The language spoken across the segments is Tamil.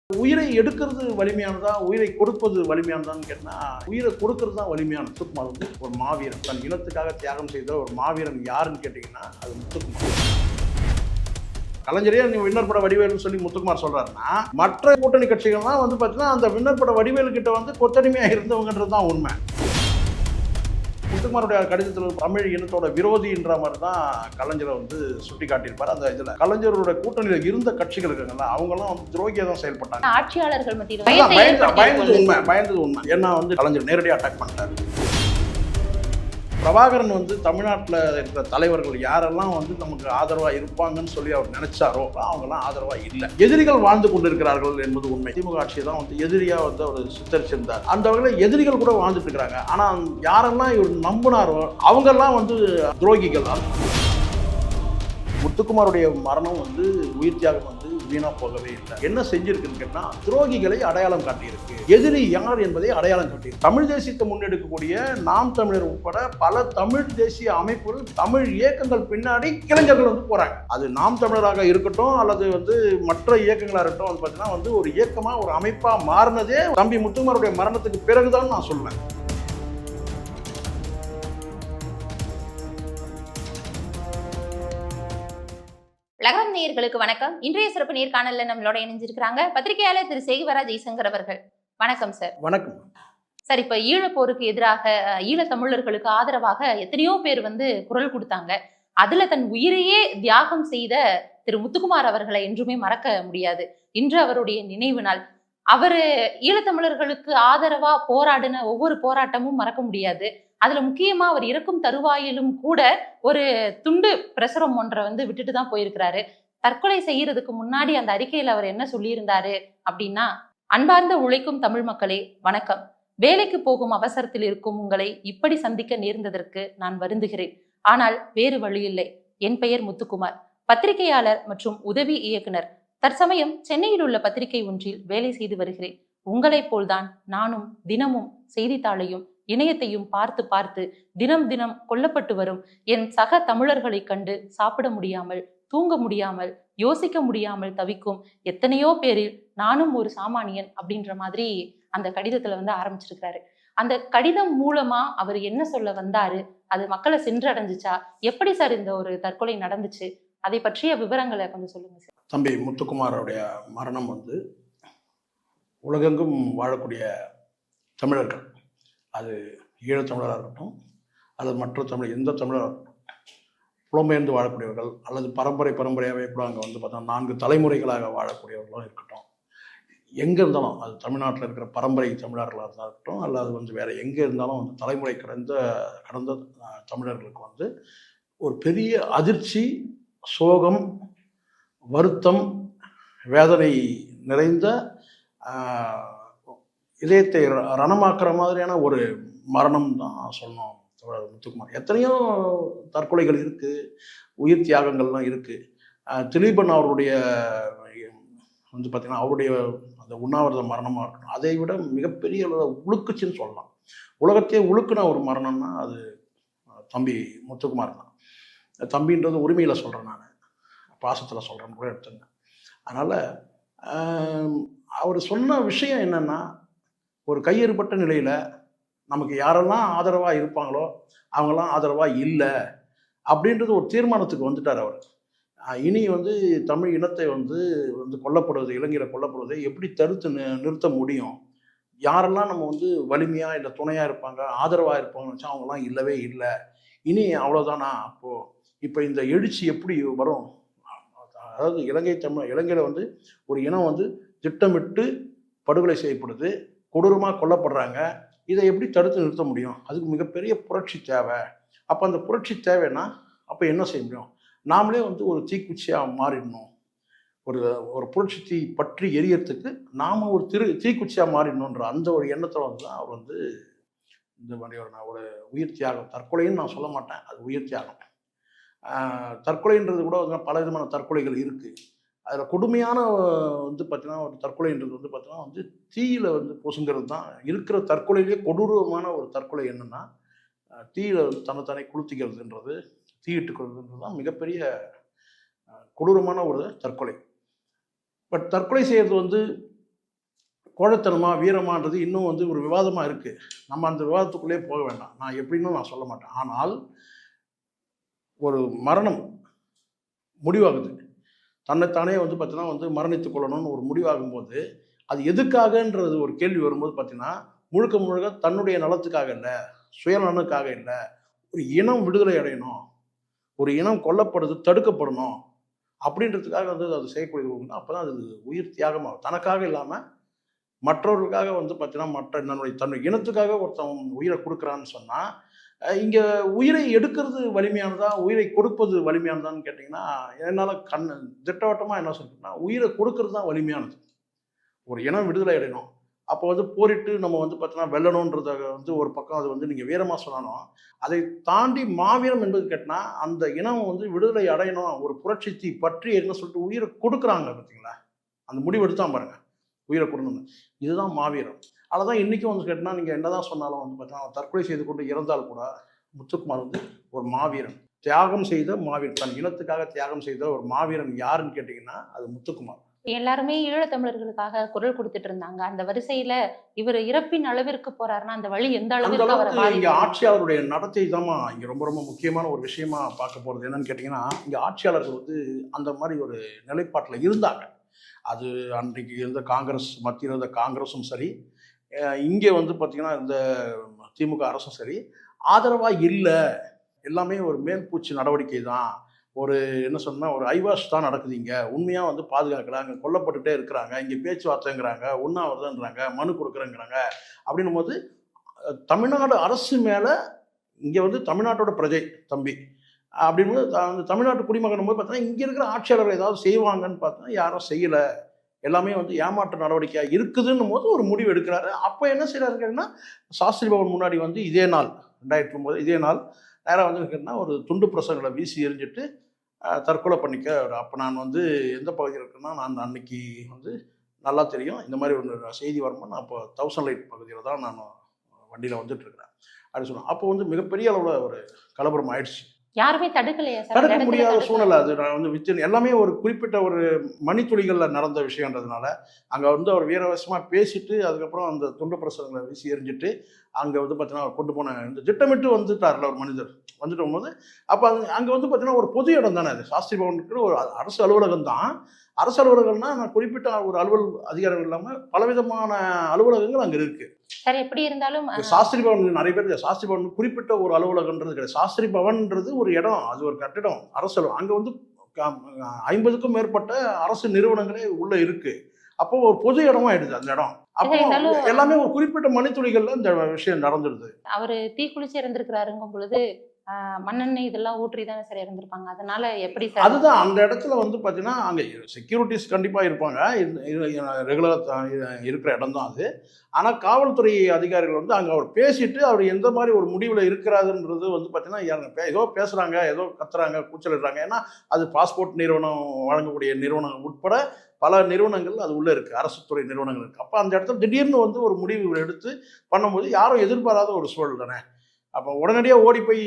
உயிரை எடுக்கிறது வலிமையானதா, உயிரை கொடுப்பது வலிமையானதான்னு கேட்டால், உயிரை கொடுக்கறது தான் வலிமையான. முத்துக்குமார் வந்து ஒரு மாவீரன். தன் இனத்துக்காக தியாகம் செய்த ஒரு மாவீரன் யாருன்னு கேட்டிங்கன்னா அது முத்துக்குமார். கலைஞரே நீ வின்னர் பட வடிவேலுன்னு சொல்லி முத்துக்குமார் சொல்றாருன்னா, மற்ற கூட்டணி கட்சிகள்லாம் வந்து பார்த்தீங்கன்னா அந்த வின்னர் பட வடிவேலு கிட்ட வந்து கொத்தடிமையாக இருந்தவங்கன்றது தான் உண்மை. முத்துக்குமாருடைய கடிதத்தில் தமிழ் இனத்தோட விரோதின்ற மாதிரி தான் கலைஞரை வந்து சுட்டி காட்டியிருப்பார். அந்த இதில் கலைஞரோட கூட்டணியில் இருந்த கட்சிகள் இருக்காங்கல்ல, அவங்கெல்லாம் வந்து துரோகியாக தான் செயல்பட்டாங்க. ஆட்சியாளர்கள் மத்தியில் பயந்தது உண்மை. ஏன்னா வந்து கலைஞர் நேரடியாக அட்டாக் பண்ணிட்டாரு. பிரபாகரன் வந்து தமிழ்நாட்டில் இருக்கிற தலைவர்கள் யாரெல்லாம் வந்து நமக்கு ஆதரவாக இருப்பாங்கன்னு சொல்லி அவர் நினைச்சாரோ அவங்கெல்லாம் ஆதரவாக இல்லை. எதிரிகள் வாழ்ந்து கொண்டிருக்கிறார்கள் என்பது உண்மை. திமுக ஆட்சியை தான் வந்து எதிரியாக வந்து அவர் சித்தரிச்சிருந்தார். அந்த வகையில் எதிரிகள் கூட வாழ்ந்துட்டு இருக்கிறாங்க. ஆனால் யாரெல்லாம் இவர் நம்பினாரோ அவங்கெல்லாம் வந்து துரோகிகள் தான். முத்துக்குமாருடைய மரணம் வந்து உயிர் தியாகம் வந்து வீணா போகவே இல்லை. என்ன செஞ்சிருக்குன்னு கேட்டா, துரோகிகளை அடையாளம் காட்டியிருக்கு. எதிரி யார் என்பதை அடையாளம் காட்டியிருக்கு. தமிழ் தேசியத்தை முன்னெடுக்கக்கூடிய நாம் தமிழர் உட்பட பல தமிழ் தேசிய அமைப்புகள், தமிழ் இயக்கங்கள் பின்னாடி இளைஞர்கள் வந்து போறாங்க. அது நாம் தமிழராக இருக்கட்டும் அல்லது வந்து மற்ற இயக்கங்களாக இருக்கட்டும் வந்து பார்த்தீங்கன்னா வந்து ஒரு இயக்கமா ஒரு அமைப்பா மாறினதே தம்பி முத்துக்குமாருடைய மரணத்துக்கு பிறகுதான் நான் சொல்லுவேன். லகரம் நேயர்களுக்கு வணக்கம். இன்றைய சிறப்பு நேர்காணல்ல நம்மளோட இணைஞ்சிருக்கிறாங்க பத்திரிகையாளர் திரு சேகுவரா ஜெய்சங்கர் அவர்கள். வணக்கம் சார். வணக்கம் சார். இப்ப ஈழப்போருக்கு எதிராக ஈழத்தமிழர்களுக்கு ஆதரவாக எத்தனையோ பேர் வந்து குரல் கொடுத்தாங்க. அதுல தன் உயிரையே தியாகம் செய்த திரு முத்துக்குமார் அவர்களை என்றுமே மறக்க முடியாது. இன்று அவருடைய நினைவு நாள். அவரு ஈழத்தமிழர்களுக்கு ஆதரவா போராடின ஒவ்வொரு போராட்டமும் மறக்க முடியாது. அதுல முக்கியமா அவர் இறக்கும் தருவாயிலும் கூட ஒரு துண்டு பிரசுரம் ஒன்றை வந்து விட்டுட்டு தான் போயிருக்கிறாரு. தற்கொலை செய்யறதுக்கு முன்னாடி அந்த அறிக்கையில அவர் என்ன சொல்லியிருந்தாரு அப்படின்னா, அன்பார்ந்த உழைக்கும் தமிழ் மக்களே வணக்கம். வேலைக்கு போகும் அவசரத்தில் இருக்கும் உங்களை இப்படி சந்திக்க நேர்ந்ததற்கு நான் வருந்துகிறேன். ஆனால் வேறு வழியில்லை. என் பெயர் முத்துக்குமார், பத்திரிகையாளர் மற்றும் உதவி இயக்குனர். தற்சமயம் சென்னையில் உள்ள பத்திரிகை ஒன்றில் வேலை செய்து வருகிறேன். உங்களைப் போல்தான் நானும் தினமும் செய்தித்தாளையும் இணையத்தையும் பார்த்து பார்த்து தினம் தினம் கொல்லப்பட்டு வரும் என் சக தமிழர்களை கண்டு சாப்பிட முடியாமல், தூங்க முடியாமல், யோசிக்க முடியாமல் தவிக்கும் எத்தனையோ பேரில் நானும் ஒரு சாமானியன் அப்படின்ற மாதிரி அந்த கடிதத்துல வந்து ஆரம்பிச்சிருக்கிறாரு. அந்த கடிதம் மூலமா அவர் என்ன சொல்ல வந்தாரு, அது மக்களை சென்றடைஞ்சிச்சா, எப்படி சார் இந்த ஒரு தற்கொலை நடந்துச்சு, அதை பற்றிய விவரங்களை கொஞ்சம் சொல்லுங்க சார். தம்பி முத்துக்குமாரோடைய மரணம் வந்து உலகெங்கும் வாழக்கூடிய தமிழர்கள், அது ஈழத்தமிழராக இருக்கட்டும் அல்லது மற்ற தமிழ் எந்த தமிழராக இருக்கட்டும், புலம்பெயர்ந்து வாழக்கூடியவர்கள் அல்லது பரம்பரையாகவே கூட அங்கே வந்து பார்த்தா 4 தலைமுறைகளாக வாழக்கூடியவர்களும் இருக்கட்டும், எங்கே இருந்தாலும் அது தமிழ்நாட்டில் இருக்கிற பரம்பரை தமிழர்களாக இருந்தால் இருக்கட்டும் அல்லது வந்து வேறு எங்கே இருந்தாலும் வந்து தலைமுறை கடந்த தமிழர்களுக்கு வந்து ஒரு பெரிய அதிர்ச்சி, சோகம், வருத்தம், வேதனை நிறைந்த இதயத்தை ரணமாக்குற மாதிரியான ஒரு மரணம் தான் சொல்லணும் முத்துக்குமார். எத்தனையோ தற்கொலைகள் இருக்குது, உயிர் தியாகங்கள்லாம் இருக்குது. திலீபன் அவருடைய வந்து பார்த்திங்கன்னா அவருடைய அந்த உண்ணாவிரத மரணமாக இருக்கணும், அதை விட மிகப்பெரிய உழுக்குச்சின்னு சொல்லலாம். உலகத்தையே உழுக்குன ஒரு மரணம்னா அது தம்பி முத்துக்குமார் தான். தம்பின்றது உரிமையில் சொல்கிறேன், நான் பாசத்தில் சொல்கிறேன்னு கூட எடுத்துங்க. அதனால் அவர் சொன்ன விஷயம் என்னென்னா, ஒரு கையெறுபட்ட நிலையில் நமக்கு யாரெல்லாம் ஆதரவாக இருப்பாங்களோ அவங்கெல்லாம் ஆதரவாக இல்லை அப்படின்றது ஒரு தீர்மானத்துக்கு வந்துட்டார் அவர். இனி வந்து தமிழ் இனத்தை வந்து கொல்லப்படுவது, இளைஞரை கொல்லப்படுவதை எப்படி தடுத்து நிறுத்த முடியும், யாரெல்லாம் நம்ம வந்து வலிமையாக இல்லை துணையாக இருப்பாங்க, ஆதரவாக இருப்பாங்கன்னு வச்சா அவங்கெல்லாம் இல்லவே இல்லை, இனி அவ்வளோதானா, அப்போது இப்போ இந்த எழுச்சி எப்படி வரும், அதாவது இலங்கையில் வந்து ஒரு இனம் வந்து திட்டமிட்டு படுகொலை செய்யப்படுது, கொடூரமாக கொல்லப்படுறாங்க, இதை எப்படி தடுத்து நிறுத்த முடியும், அதுக்கு மிகப்பெரிய புரட்சி தேவை. அப்போ அந்த புரட்சி தேவைன்னா அப்போ என்ன செய்ய முடியும், நாமளே வந்து ஒரு தீக்குச்சியாக மாறிடணும், ஒரு புரட்சி தீ பற்றி எரியறதுக்கு நாம் ஒரு தீக்குச்சியாக மாறிடணுன்ற அந்த ஒரு எண்ணத்தில் வந்து தான் அவர் வந்து இந்த மாதிரி ஒரு உயிர் தியாகம், தற்கொலைன்னு நான் சொல்ல மாட்டேன், அது உயிர் தியாகம். தற்கொலைன்றது கூட வந்து பல விதமான தற்கொலைகள் இருக்குது. அதில் கொடுமையான வந்து பார்த்தீங்கன்னா ஒரு தற்கொலைன்றது வந்து பார்த்தீங்கன்னா வந்து தீயில் வந்து பொசுங்கிறது தான் இருக்கிற தற்கொலையிலேயே கொடூரமான ஒரு தற்கொலை. என்னென்னா தீயில் வந்து தன்னைத்தானே குளுத்திக்கிறதுன்றது, தீயிட்டுக்கிறதுன்றது தான் மிகப்பெரிய கொடூரமான ஒரு தற்கொலை. பட் தற்கொலை செய்கிறது வந்து கோழைத்தனமா வீரமான்றது இன்னும் வந்து ஒரு விவாதமாக இருக்குது. நம்ம அந்த விவாதத்துக்குள்ளே போக வேண்டாம். நான் எப்படின்னு நான் சொல்ல மாட்டேன். ஆனால் ஒரு மரணம் முடிவாகுது, தன்னைத்தானே வந்து பார்த்தீங்கன்னா வந்து மரணித்துக் கொள்ளணும்னு ஒரு முடிவாகும்போது அது எதுக்காகன்றது ஒரு கேள்வி வரும்போது பார்த்தீங்கன்னா முழுக்க முழுக்க தன்னுடைய நலத்துக்காக இல்லை, சுயநலனுக்காக இல்லை, ஒரு இனம் விடுதலை அடையணும், ஒரு இனம் கொல்லப்படுது தடுக்கப்படணும் அப்படின்றதுக்காக வந்து அது செய்யக்கூடிய அப்போ தான் அது உயிர் தியாகமாகும். தனக்காக இல்லாமல் மற்றவர்களுக்காக வந்து பார்த்தீங்கன்னா தன்னுடைய இனத்துக்காக ஒருத்தன் உயிரை கொடுக்குறான்னு சொன்னால் இங்கே உயிரை எடுக்கிறது வலிமையானதா உயிரை கொடுப்பது வலிமையானதான்னு கேட்டிங்கன்னா என்னால் திட்டவட்டமாக என்ன சொல்றேன்னா உயிரை கொடுக்கறது தான் வலிமையானது. ஒரு இனம் விடுதலை அடையணும், அப்போ வந்து போரிட்டு நம்ம வந்து பார்த்தீங்கன்னா வெல்லணுன்றத வந்து ஒரு பக்கம் அது வந்து நீங்கள் வீரமாக சொன்னாலும் அதை தாண்டி மாவீரம் என்பது கேட்டினா அந்த இனம் வந்து விடுதலை அடையணும், ஒரு புரட்சி தீ பற்றி என்ன சொல்லிட்டு உயிரை கொடுக்குறாங்க பார்த்தீங்களா, அந்த முடிவு எடுத்தான் பாருங்க, உயிரை கொடுக்கணும். இதுதான் மாவீரம். அததான் இன்றைக்கும் வந்து கேட்டால் நீங்கள் என்னதான் சொன்னாலும் வந்து பார்த்தீங்கன்னா தற்கொலை செய்து கொண்டு இறந்தால் கூட முத்துக்குமார் வந்து ஒரு மாவீரன், தியாகம் செய்த மாவீரன், தன் இனத்துக்காக தியாகம் செய்த ஒரு மாவீரன் யாருன்னு கேட்டிங்கன்னா அது முத்துக்குமார். எல்லாருமே ஈழத்தமிழர்களுக்காக குரல் கொடுத்துட்டு இருந்தாங்க. அந்த வரிசையில இவர் இறப்பின் அளவிற்கு போறாருன்னா அந்த வழி எந்த அளவுக்கு இங்க ஆட்சியாளருடைய நடத்தை தான் இங்க ரொம்ப ரொம்ப முக்கியமான ஒரு விஷயமா பார்க்க போறது. என்னன்னு கேட்டீங்கன்னா இங்க ஆட்சியாளர்கள் வந்து அந்த மாதிரி ஒரு நிலைப்பாட்டில் இருந்தாங்க. அது அன்றைக்கு இருந்த காங்கிரஸ், மத்தியில் இருந்த காங்கிரஸும் சரி, இங்கே வந்து பார்த்தீங்கன்னா இந்த திமுக அரசும் சரி ஆதரவாக இல்லை. எல்லாமே ஒரு மேல்பூச்சி நடவடிக்கை தான், ஒரு என்ன சொன்னால் ஒரு ஐவாஷ் தான் நடக்குது. இங்கே உண்மையாக வந்து பாதுகாக்கல, அங்கே கொல்லப்பட்டுகிட்டே இருக்கிறாங்க, இங்கே பேச்சுவார்த்தைங்கிறாங்க, உண்ணாவிரதன்றாங்க, மனு கொடுக்குறேங்கிறாங்க. அப்படின்னும் போது தமிழ்நாடு அரசு மேலே இங்கே வந்து தமிழ்நாட்டோட பிரஜை தம்பி அப்படின்னு தமிழ்நாட்டு குடிமகன் போது பார்த்தீங்கன்னா இங்கே இருக்கிற ஆட்சியாளர்கள் ஏதாவது செய்வாங்கன்னு பார்த்தா யாரும் செய்யலை, எல்லாமே வந்து ஏமாற்று நடவடிக்கையாக இருக்குதுன்னும் போது ஒரு முடிவு எடுக்கிறாரு. அப்போ என்ன செய்யறாருன்னா சாஸ்திரி பவன் முன்னாடி வந்து இதே நாள் 2009 இதே நாள் நேராக வந்து இருக்குன்னா ஒரு துண்டு பிரசங்களை வீசி எரிஞ்சிட்டு தற்கொலை பண்ணிக்க. அப்போ நான் வந்து எந்த பகுதியில் இருக்குன்னா நான் அன்னைக்கு வந்து நல்லா தெரியும் இந்த மாதிரி ஒரு செய்தி வரும்போது நான் அப்போ 1000 லைட் பகுதியில் தான் நான் வண்டியில் வந்துட்டு இருக்கிறேன் அப்படின்னு சொன்னேன். அப்போ வந்து மிகப்பெரிய அளவில் ஒரு கலவரம் ஆயிடுச்சு. யாருமே தடுக்கலையா? தடுக்க முடியாத சூழ்நிலை அது. நான் வந்து வித்தின் எல்லாமே ஒரு குறிப்பிட்ட ஒரு மணித்துளிகளில் நடந்த விஷயன்றதுனால அங்கே வந்து அவர் வீரவசமாக பேசிட்டு அதுக்கப்புறம் அந்த துண்டு பிரசங்களை வீசி எரிஞ்சிட்டு அங்கே வந்து பார்த்தீங்கன்னா கொண்டு போன இந்த திட்டமிட்டு வந்துட்டார்ல ஒரு மனிதர் வந்துட்டு போகும்போது அப்போ அங்கே வந்து பார்த்தீங்கன்னா ஒரு பொது இடம் தானே அது. சாஸ்திரி பவனுக்கு ஒரு அரசு அலுவலகம் தான். அரசு அலுவலகம்னா நான் குறிப்பிட்ட ஒரு அதிகாரம் இல்லாமல் பலவிதமான அலுவலகங்கள் அங்கே இருக்கு. சரி, எப்படி இருந்தாலும் சாஸ்திரி பவன் நிறைய பேர் சாஸ்திரி பவன் குறிப்பிட்ட ஒரு அலுவலகன்றது கிடையாது. சாஸ்திரி பவன்ன்றது ஒரு இடம், அது ஒரு கட்டிடம், அரசு. அங்கே வந்து 50க்கும் மேற்பட்ட அரசு நிறுவனங்களே உள்ள இருக்கு. அப்போ ஒரு பொது இடமா ஆயிடுது அந்த இடம். அப்போ எல்லாமே ஒரு குறிப்பிட்ட மணித்துளிகள்ல இந்த விஷயம் நடந்துடுது. அவரு தீக்குளிச்சு இறந்திருக்கிறாருங்கும் பொழுது மண்ணெண்ணெய் இதெல்லாம் ஊற்றி தானே சரி இருந்திருப்பாங்க. அதனால எப்படி சார்? அதுதான் அந்த இடத்துல வந்து பார்த்தீங்கன்னா அங்கே செக்யூரிட்டிஸ் கண்டிப்பாக இருப்பாங்க, ரெகுலராக இருக்கிற இடம் தான் அது. ஆனால் காவல்துறை அதிகாரிகள் வந்து அங்கே அவர் பேசிட்டு அவர் எந்த மாதிரி ஒரு முடிவில் இருக்கிறாருன்றது வந்து பார்த்தீங்கன்னா ஏதோ பேசுகிறாங்க, ஏதோ கத்துறாங்க, கூச்சலிடுறாங்க. ஏன்னா அது பாஸ்போர்ட் நிறுவனம் வழங்கக்கூடிய நிறுவனம் உட்பட பல நிறுவனங்கள் அது உள்ளே இருக்குது, அரசு துறை நிறுவனங்கள் இருக்குது. அப்போ அந்த இடத்துல திடீர்னு வந்து ஒரு முடிவு எடுத்து பண்ணும்போது யாரும் எதிர்பாராத ஒரு சூழல் தானே. அப்போ உடனடியாக ஓடி போய்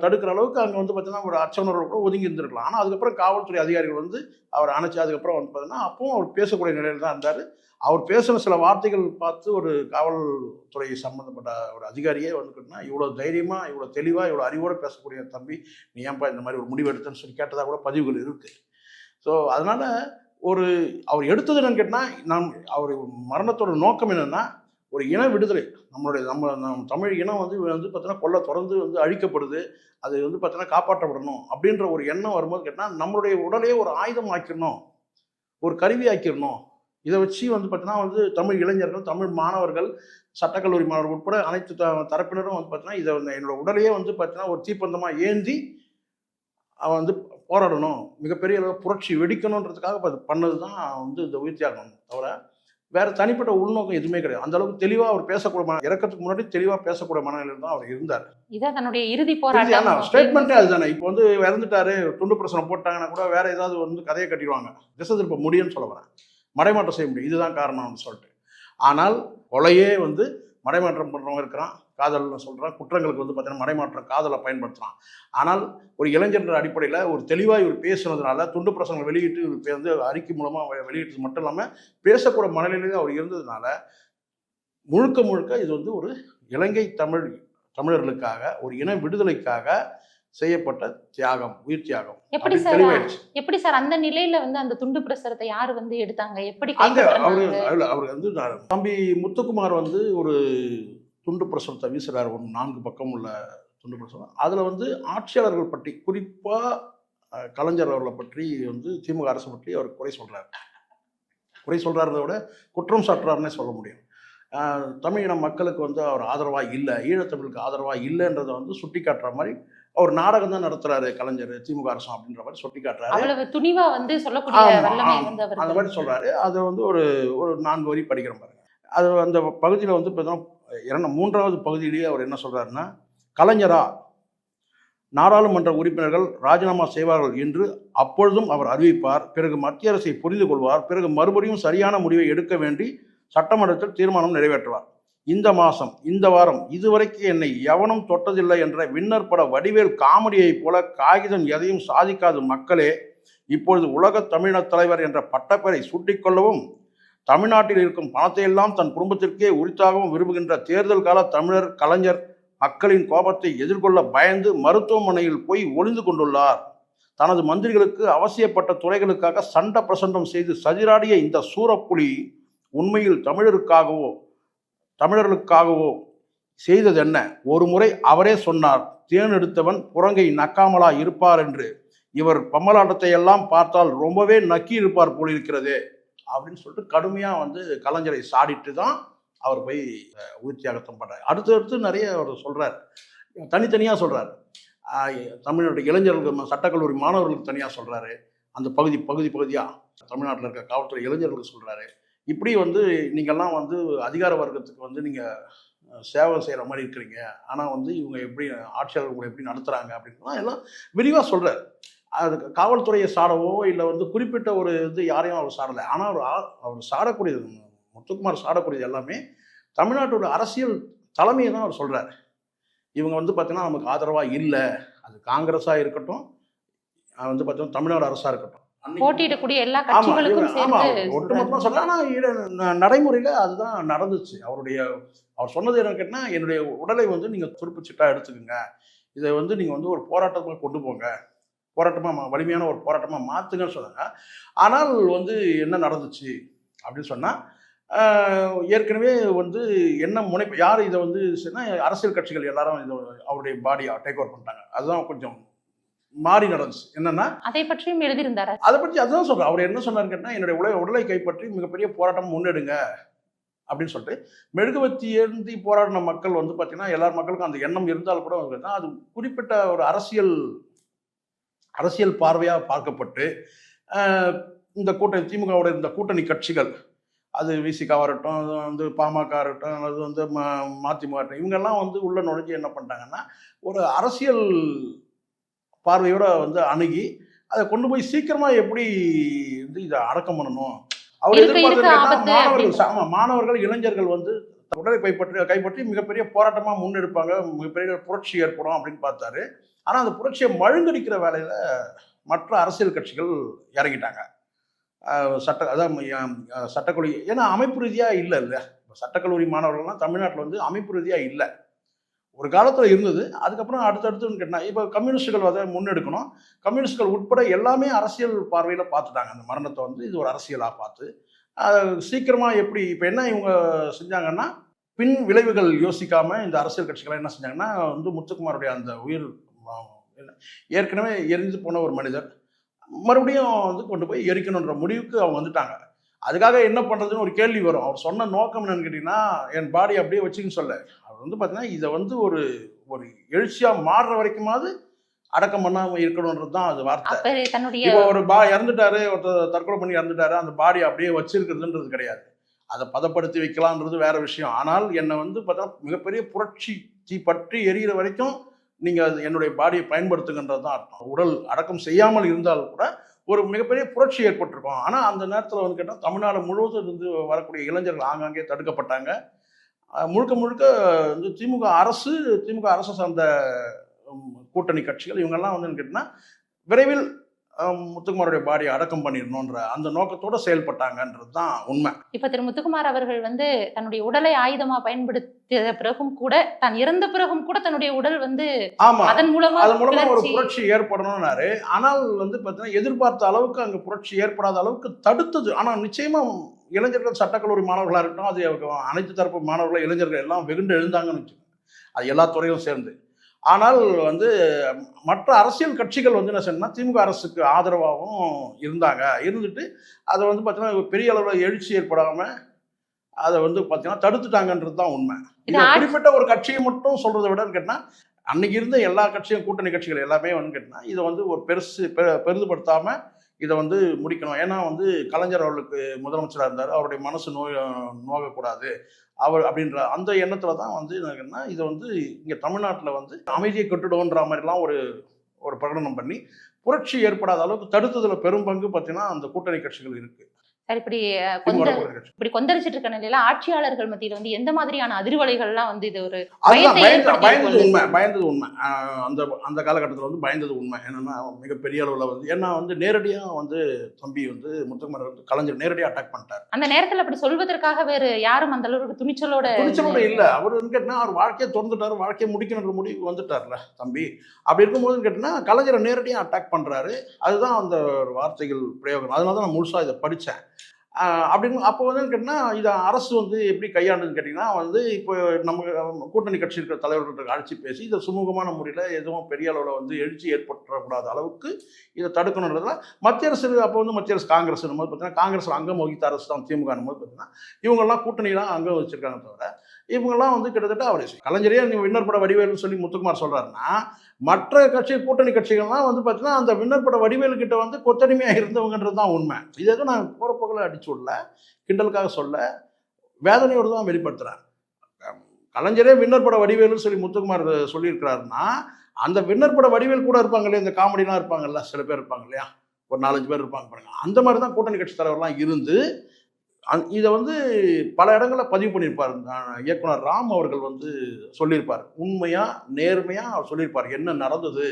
தடுக்கிற அளவுக்கு அங்கே வந்து பார்த்தீங்கன்னா ஒரு அச்சவனர்கள் கூட ஒதுங்கி இருந்திருக்கலாம். ஆனால் அதுக்கப்புறம் காவல்துறை அதிகாரிகள் வந்து அவர் அணைச்சி அதுக்கப்புறம் வந்து பார்த்தீங்கன்னா அப்பவும் அவர் பேசக்கூடிய நிலையில் தான் இருந்தார். அவர் பேசுகிற சில வார்த்தைகள் பார்த்து ஒரு காவல்துறை சம்மந்தப்பட்ட ஒரு அதிகாரியே வந்துக்கிட்டுனா இவ்வளோ தைரியமாக, இவ்வளோ தெளிவாக, இவ்வளோ அறிவோடு பேசக்கூடிய தம்பி நீ ஏன்பா இந்த மாதிரி ஒரு முடிவு எடுத்தேன்னு சொல்லி கேட்டதாக கூட பதிவுகள் இருக்குது. ஸோ அதனால் அவர் எடுத்தது என்னன்னு கேட்டால் அவர் மரணத்தோட நோக்கம் என்னென்னா ஒரு இன விடுதலை. நம்ம தமிழ் இனம் வந்து பார்த்தீங்கன்னா தொடர்ந்து வந்து அழிக்கப்படுது, அது வந்து பார்த்தீங்கன்னா காப்பாற்றப்படணும் அப்படின்ற ஒரு எண்ணம் வரும்போது கேட்டால் நம்மளுடைய உடலையே ஒரு ஆயுதம் ஆக்கிடணும், ஒரு கருவி ஆக்கிடணும். இதை வச்சு வந்து பார்த்தீங்கன்னா வந்து தமிழ் இளைஞர்கள், தமிழ் மாணவர்கள், சட்டக்கல்லூரி மாணவர்கள் உட்பட அனைத்து தரப்பினரும் வந்து பார்த்தீங்கன்னா இதை என்னோட உடலையே வந்து பார்த்தீங்கன்னா ஒரு தீப்பந்தமாக ஏந்தி அவன் வந்து போராடணும், மிகப்பெரிய அளவு புரட்சி வெடிக்கணுன்றதுக்காக பண்ணது தான் வந்து இந்த உயிர் தியாகம். தவிர வேற தனிப்பட்ட உள்நோக்கம் எதுவுமே கிடையாது. அந்த அளவுக்கு தெளிவா அவர் பேசக்கூடிய இறக்கத்துக்கு முன்னாடி தெளிவா பேசக்கூடிய மனநிலையில் தான் அவர் இருந்தார். இதான் தன்னுடைய இறுதி போராட்டம் ஸ்டேட்மெண்ட்டே அதுதானே. இப்போ வந்து இறந்துட்டாரு, துண்டு பிரசனம் போட்டாங்கன்னா கூட வேற ஏதாவது வந்து கதையை கட்டிடுவாங்க, திசை திருப்ப முடியும்னு சொல்ல வரேன், மடைமாற்றம் செய்ய முடியும், இதுதான் காரணம்னு சொல்லிட்டு. ஆனால் கொலையே வந்து மடைமாற்றம் பண்ணுறவங்க இருக்கிறான், காதல்னு சொல்கிறான், குற்றங்களுக்கு வந்து பார்த்தீங்கன்னா மடைமாற்றம் காதலை பயன்படுத்துகிறான். ஆனால் ஒரு இளைஞர் அடிப்படையில் ஒரு தெளிவாக இவர் பேசுனதுனால துண்டு பிரசங்களை வெளியிட்டு இவர் வந்து அறிக்கை மூலமாக வெளியிட்டது மட்டும் இல்லாமல் பேசக்கூட மனநிலையில் அவர் இருந்ததுனால முழுக்க முழுக்க இது வந்து ஒரு இலங்கை தமிழர்களுக்காக ஒரு இன விடுதலைக்காக செய்யப்பட்ட தியாகம், உயிர் தியாகம். எப்படி சார் அந்த நிலையில வந்து அந்த துண்டு பிரசுரத்தை யாரு வந்து எடுத்தாங்க, எப்படி அவரு வந்து தம்பி முத்துக்குமார் வந்து ஒரு துண்டு பிரசுரத்தை வீசுறாரு, ஒரு 4 பக்கம் உள்ள துண்டு பிரசுரம். அதுல வந்து ஆட்சியாளர்கள் பற்றி, குறிப்பா கலைஞர் அவர்களை பற்றி வந்து திமுக அரசு பற்றி அவர் குறை சொல்றாருன்றத விட குற்றம் சாட்டுறாருன்னே சொல்ல முடியும். தமிழின மக்களுக்கு வந்து அவர் ஆதரவாக இல்லை, ஈழத்தமிழுக்கு ஆதரவாக இல்லைன்றதை வந்து சுட்டி காட்டுற மாதிரி அவர் நாடகம் தான் நடத்துறாரு கலைஞர், திமுக அரசு அப்படின்ற மாதிரி சுட்டி காட்டுறாரு. துணிவா வந்து சொல்லக்கூடிய அந்த மாதிரி சொல்றாரு. அது வந்து ஒரு 4 வரி படிக்கிற பாருங்க. அது அந்த பகுதியில் வந்து பார்த்தீங்கன்னா 3வது பகுதியிலேயே அவர் என்ன சொல்றாருன்னா, கலைஞரா நாடாளுமன்ற உறுப்பினர்கள் ராஜினாமா செய்வார்கள் என்று அப்பொழுதும் அவர் அறிவிப்பார், பிறகு மத்திய அரசை புரிந்து கொள்வார், பிறகு மறுபடியும் சரியான முடிவை எடுக்க வேண்டி சட்டமன்றத்தில் தீர்மானம் நிறைவேற்றுவார். இந்த வாரம் இதுவரைக்கும் என்னை எவனும் தொட்டதில்லை என்ற விண்ணர் பட வடிவேல் காமெடியைப் போல காகிதம் எதையும் சாதிக்காத மக்களே இப்பொழுது உலக தமிழின தலைவர் என்ற பட்டப்பெயரை சூட்டிக்கொள்ளவும் தமிழ்நாட்டில் இருக்கும் பணத்தை எல்லாம் தன் குடும்பத்திற்கே உரித்தாகவும் விரும்புகின்ற தேர்தல் கால தமிழர் கலைஞர் மக்களின் கோபத்தை எதிர்கொள்ள பயந்து மருத்துவமனையில் போய் ஒளிந்து கொண்டுள்ளார். தனது மந்திரிகளுக்கு அவசியப்பட்ட துறைகளுக்காக சண்ட பிரசண்டம் செய்து சதிராடிய இந்த சூரப்புலி உண்மையில் தமிழர்களுக்காகவோ செய்தது என்ன? ஒரு முறை அவரே சொன்னார், தேனெடுத்தவன் புறங்கை நக்காமலா இருப்பார் என்று. இவர் பம்மலாட்டத்தை எல்லாம் பார்த்தால் ரொம்பவே நக்கி இருப்பார் போல் இருக்கிறது அப்படின்னு சொல்லிட்டு கடுமையா வந்து கலைஞரை சாடிட்டு தான் அவர் போய் உயிர் தியாகத்தம் பண்றாரு. அடுத்தடுத்து நிறைய அவர் சொல்றார், தனித்தனியா சொல்றாரு. தமிழ்நாட்டு இளைஞர்களுக்கு, சட்டக்கல்லூரி மாணவர்களுக்கு தனியா சொல்றாரு, அந்த பகுதியா தமிழ்நாட்டில் இருக்க காவல்துறை இளைஞர்களுக்கு சொல்றாரு. இப்படி வந்து நீங்கள்லாம் வந்து அதிகார வர்க்கத்துக்கு வந்து நீங்கள் சேவை செய்கிற மாதிரி இருக்கிறீங்க, ஆனால் வந்து இவங்க எப்படி ஆட்சியாளர் உங்களை எப்படி நடத்துகிறாங்க அப்படின்லாம் எல்லாம் விரிவாக சொல்கிறார். அது காவல்துறையை சாடவோ இல்லை வந்து குறிப்பிட்ட ஒரு இது யாரையும் அவர் சாடலை. ஆனால் அவர் சாடக்கூடியது, முத்துக்குமார் சாடக்கூடியது எல்லாமே தமிழ்நாட்டோட அரசியல் தலைமையை தான் அவர் சொல்கிறார். இவங்க வந்து பார்த்தீங்கன்னா நமக்கு ஆதரவாக இல்லை, அது காங்கிரஸாக இருக்கட்டும், வந்து பார்த்தீங்கன்னா தமிழ்நாடு அரசாக இருக்கட்டும், போட்டியிடக்கூடிய எல்லா கட்சிகளுக்கும் சேர்த்து ஒட்டுமொத்தமா சொல்ல. ஆனா நடைமுறையில அதுதான் நடந்துச்சு. அவர் சொன்னது என்ன கேட்டா, என்னுடைய உடலை வந்து நீங்க துருப்புச்சிட்டா எடுத்துக்கோங்க, இதை வந்து நீங்க வந்து ஒரு போராட்டமா கொண்டு போங்க, வலிமையான ஒரு போராட்டமா மாத்துங்கன்னு சொன்னாங்க. ஆனால் வந்து என்ன நடந்துச்சு அப்படின்னு சொன்னா, ஏற்கனவே வந்து என்ன முனைப்பு, யார் இதை வந்து அரசியல் கட்சிகள் எல்லாரும் இதை அவருடைய பாடியை டேக் ஓவர் பண்ணிட்டாங்க. அதுதான் கொஞ்சம் மாறி நடந்துச்சு. என்னன்னா, அதை பற்றியும் எழுதியிருந்தாரு. அதை பற்றி அதுதான் சொல்றேன். அவர் என்ன சொன்னாரு கேட்டா, என்னுடைய உடலை கைப்பற்றி மிகப்பெரிய போராட்டம் முன்னெடுங்க அப்படின்னு சொல்லிட்டு மெழுகுவத்தி ஏந்தி போராடின மக்கள் வந்து பார்த்தீங்கன்னா எல்லார் மக்களுக்கும் அந்த எண்ணம் இருந்தால் கூட அது குறிப்பிட்ட ஒரு அரசியல் பார்வையாக பார்க்கப்பட்டு இந்த திமுகவோட இந்த கூட்டணி கட்சிகள், அது விசிகாவாக இருக்கட்டும், அது வந்து பாமக இருக்கட்டும், அது வந்து மதிமுக இருக்கட்டும், இவங்கெல்லாம் வந்து உள்ள நுழைஞ்சு என்ன பண்ணிட்டாங்கன்னா ஒரு அரசியல் பார்வையோட வந்து அணுகி அதை கொண்டு போய் சீக்கிரமா எப்படி வந்து இதை அடக்கம் பண்ணணும். அவர் எதிர்பார்த்து மாணவர்கள் இளைஞர்கள் வந்து உடலை கைப்பற்றி மிகப்பெரிய போராட்டமா முன்னெடுப்பாங்க, மிகப்பெரிய புரட்சி ஏற்படும் அப்படின்னு பார்த்தாரு. ஆனா அந்த புரட்சியை மழுங்கடிக்கிற வேலையில மற்ற அரசியல் கட்சிகள் இறங்கிட்டாங்க. சட்டக்கல்லூரி, ஏன்னா அமைப்பு ரீதியா இல்லை, சட்டக்கல்லூரி மாணவர்கள்லாம் தமிழ்நாட்டில் வந்து அமைப்பு ரீதியா இல்லை. ஒரு காலத்தில் இருந்தது, அதுக்கப்புறம் அடுத்தடுத்துன்னு கேட்டால் இப்போ கம்யூனிஸ்டுகள் அதை முன்னெடுக்கணும். கம்யூனிஸ்டுகள் உட்பட எல்லாமே அரசியல் பார்வையில் பார்த்துட்டாங்க அந்த மரணத்தை வந்து இது ஒரு அரசியலாக பார்த்து சீக்கிரமாக எப்படி இப்போ என்ன இவங்க செஞ்சாங்கன்னா, பின் விளைவுகள் யோசிக்காமல் இந்த அரசியல் கட்சிகளை என்ன செஞ்சாங்கன்னா வந்து முத்துக்குமாருடைய அந்த உயிர் ஏற்கனவே எரிந்து போன ஒரு மனிதர் மறுபடியும் வந்து கொண்டு போய் எரிக்கணுன்ற முடிவுக்கு அவங்க வந்துட்டாங்க. அதுக்காக என்ன பண்ணுறதுன்னு ஒரு கேள்வி வரும். அவர் சொன்ன நோக்கம் என்னன்னு கேட்டிங்கன்னா, என் பாடி அப்படியே வச்சுக்கின்னு சொல்ல, அவர் வந்து பார்த்தீங்கன்னா இதை வந்து ஒரு எழுச்சியாக மாறுற வரைக்குமாவது அடக்கம் பண்ணாமல் இருக்கணுன்றது தான் அது வார்த்தை. இப்போ ஒரு இறந்துட்டாரு, ஒருத்தர் தற்கொலை பண்ணி இறந்துட்டாரு, அந்த பாடி அப்படியே வச்சிருக்கிறதுன்றது கிடையாது. அதை பதப்படுத்தி வைக்கலான்றது வேற விஷயம். ஆனால் என்னை வந்து பார்த்தா மிகப்பெரிய புரட்சி பற்றி எரிகிற வரைக்கும் நீங்கள் என்னுடைய பாடியை பயன்படுத்துகின்றது தான் அர்த்தம். உடல் அடக்கம் செய்யாமல் இருந்தால் கூட ஒரு மிகப்பெரிய புரட்சி ஏற்பட்டிருக்கும். ஆனால் அந்த நேரத்தில் வந்து கேட்டால் தமிழ்நாடு முழுவதும் இருந்து வரக்கூடிய இளைஞர்கள் ஆங்காங்கே தடுக்கப்பட்டாங்க. முழுக்க முழுக்க வந்து திமுக அரசு சார்ந்த கூட்டணி கட்சிகள் இவங்கெல்லாம் வந்து கேட்டிங்கன்னா விரைவில் முத்துக்குமாருடைய பாடியை அடக்கம் பண்ணிடணுன்ற அந்த நோக்கத்தோட செயல்பட்டாங்கன்றது தான் உண்மை. இப்ப திரு முத்துக்குமார் அவர்கள் வந்து தன்னுடைய உடலை ஆயுதமா பயன்படுத்திய பிறகும் கூட, தான் இறந்த பிறகும் கூட தன்னுடைய உடல் வந்து அதன் மூலமா ஒரு புரட்சி ஏற்படணும்னாரு. ஆனால் வந்து பார்த்தீங்கன்னா எதிர்பார்த்த அளவுக்கு அங்க புரட்சி ஏற்படாத அளவுக்கு தடுத்தது. ஆனால் நிச்சயமா இளைஞர்கள், சட்டக்கல்லூரி மாணவர்களாக இருக்கட்டும், அது அனைத்து தரப்பு மாணவர்கள், இளைஞர்கள் எல்லாம் வெகுண்டு எழுந்தாங்கன்னு வச்சுக்கோங்க, அது எல்லா துறையும் சேர்ந்து. ஆனால் வந்து மற்ற அரசியல் கட்சிகள் வந்து என்ன சொன்னா திமுக அரசுக்கு ஆதரவாகவும் இருந்துட்டு அதை வந்து பார்த்தீங்கன்னா பெரிய அளவில் எழுச்சி ஏற்படாம அதை வந்து பார்த்தீங்கன்னா தடுத்துட்டாங்கன்றது தான் உண்மை. குறிப்பிட்ட ஒரு கட்சியை மட்டும் சொல்றதை விட கேட்டால் அன்னைக்கு இருந்த எல்லா கட்சியும், கூட்டணி கட்சிகள் எல்லாமே வந்து கேட்டால் இதை வந்து ஒரு பெரிதுபடுத்தாம இதை வந்து முடிக்கணும். ஏன்னா வந்து கலைஞர் அவர்களுக்கு முதலமைச்சராக இருந்தார், அவருடைய மனசு நோகக்கூடாது அவர் அப்படின்ற அந்த எண்ணத்துல தான் வந்து என்னன்னா இதை வந்து இங்க தமிழ்நாட்டில் வந்து அமைதியை கட்டுடும்ன்ற மாதிரிலாம் ஒரு பிரகடனம் பண்ணி புரட்சி ஏற்படாத அளவுக்கு தடுத்ததுல பெரும் பங்கு பார்த்தீங்கன்னா அந்த கூட்டணி கட்சிகள் இருக்கு. இப்படி கொந்தளிச்சிட்டு இருக்க நிலையில ஆட்சியாளர்கள் மத்தியில வந்து எந்த மாதிரியான அதிர்வலைகள்லாம் வந்து இது ஒரு பயந்தது உண்மை. அந்த காலகட்டத்தில் வந்து பயந்தது உண்மை. என்னன்னா மிகப்பெரிய அளவுல வந்து ஏன்னா வந்து நேரடியா வந்து தம்பி வந்து முத்துக்குமார் வந்து கலைஞர் நேரடியாக அட்டாக் பண்ணிட்டார். அந்த நேரத்தில் அப்படி சொல்வதற்காக வேறு யாரும் அந்த அளவுக்கு துணிச்சலோட இல்ல. அவர் கேட்டா அவர் வாழ்க்கையை திறந்துட்டாரு, வாழ்க்கையை முடிக்கணுன்ற முடிவு வந்துட்டார்ல தம்பி. அப்படி இருக்கும்போது கேட்டீங்கன்னா கலைஞரை நேரடியாக அட்டாக் பண்றாரு. அதுதான் அந்த வார்த்தைகள் பிரயோகம். அதனால தான் நான் முழுசா இதை படித்தேன். அப்படின்னு அப்போ வந்து கேட்டிங்கன்னா இதை அரசு வந்து எப்படி கையாண்டுன்னு கேட்டிங்கன்னா வந்து இப்போ நம்ம கூட்டணி கட்சி இருக்கிற தலைவர்கள்ட்ட அழைச்சி பேசி இதை சுமூகமான முறையில் எதுவும் பெரிய அளவில் வந்து எழுச்சி ஏற்பட்டுறக்கூடாத அளவுக்கு இதை தடுக்கணுன்றதுல மத்திய அரசு அப்போ வந்து மத்திய அரசு காங்கிரஸ் போது பார்த்தீங்கன்னா காங்கிரஸ் அங்கம் வகித்த அரசு தான் திமுக போது பார்த்தீங்கன்னா இவங்கெல்லாம் கூட்டணியெலாம் அங்கம் வச்சிருக்காங்க. தவிர இவங்கெல்லாம் வந்து கிட்டத்தட்ட அவர் கலைஞரே விண்ணர் பட வடிவேல்னு சொல்லி முத்துக்குமார் சொல்கிறாருன்னா மற்ற கூட்டணி கட்சிகள்லாம் வந்து பார்த்தீங்கன்னா அந்த விண்ணர் பட வடிவேலு கிட்ட வந்து கொத்தடிமையாக இருந்தவங்கன்றது தான் உண்மை. இதை நான் போகிற போக்கில் அடிச்சு விடல, கிண்டலுக்காக சொல்ல, வேதனையோடு தான் வெளிப்படுத்துகிறேன். கலைஞரே விண்ணர் பட வடிவேலுன்னு சொல்லி முத்துக்குமார் சொல்லியிருக்கிறாருன்னா அந்த விண்ணர் பட வடிவேல் கூட இருப்பாங்களே, இந்த காமெடிலாம் இருப்பாங்கல்ல, சில பேர் இருப்பாங்க இல்லையா, ஒரு 4-5 பேர் இருப்பாங்க பாருங்க, அந்த மாதிரி தான் கூட்டணி கட்சி தலைவர்லாம் இருந்து இதை வந்து பல இடங்களில் பதிவு பண்ணியிருப்பார். இயக்குனர் ராம் அவர்கள் வந்து சொல்லியிருப்பார், உண்மையாக நேர்மையாக அவர் சொல்லியிருப்பார் என்ன நடந்தது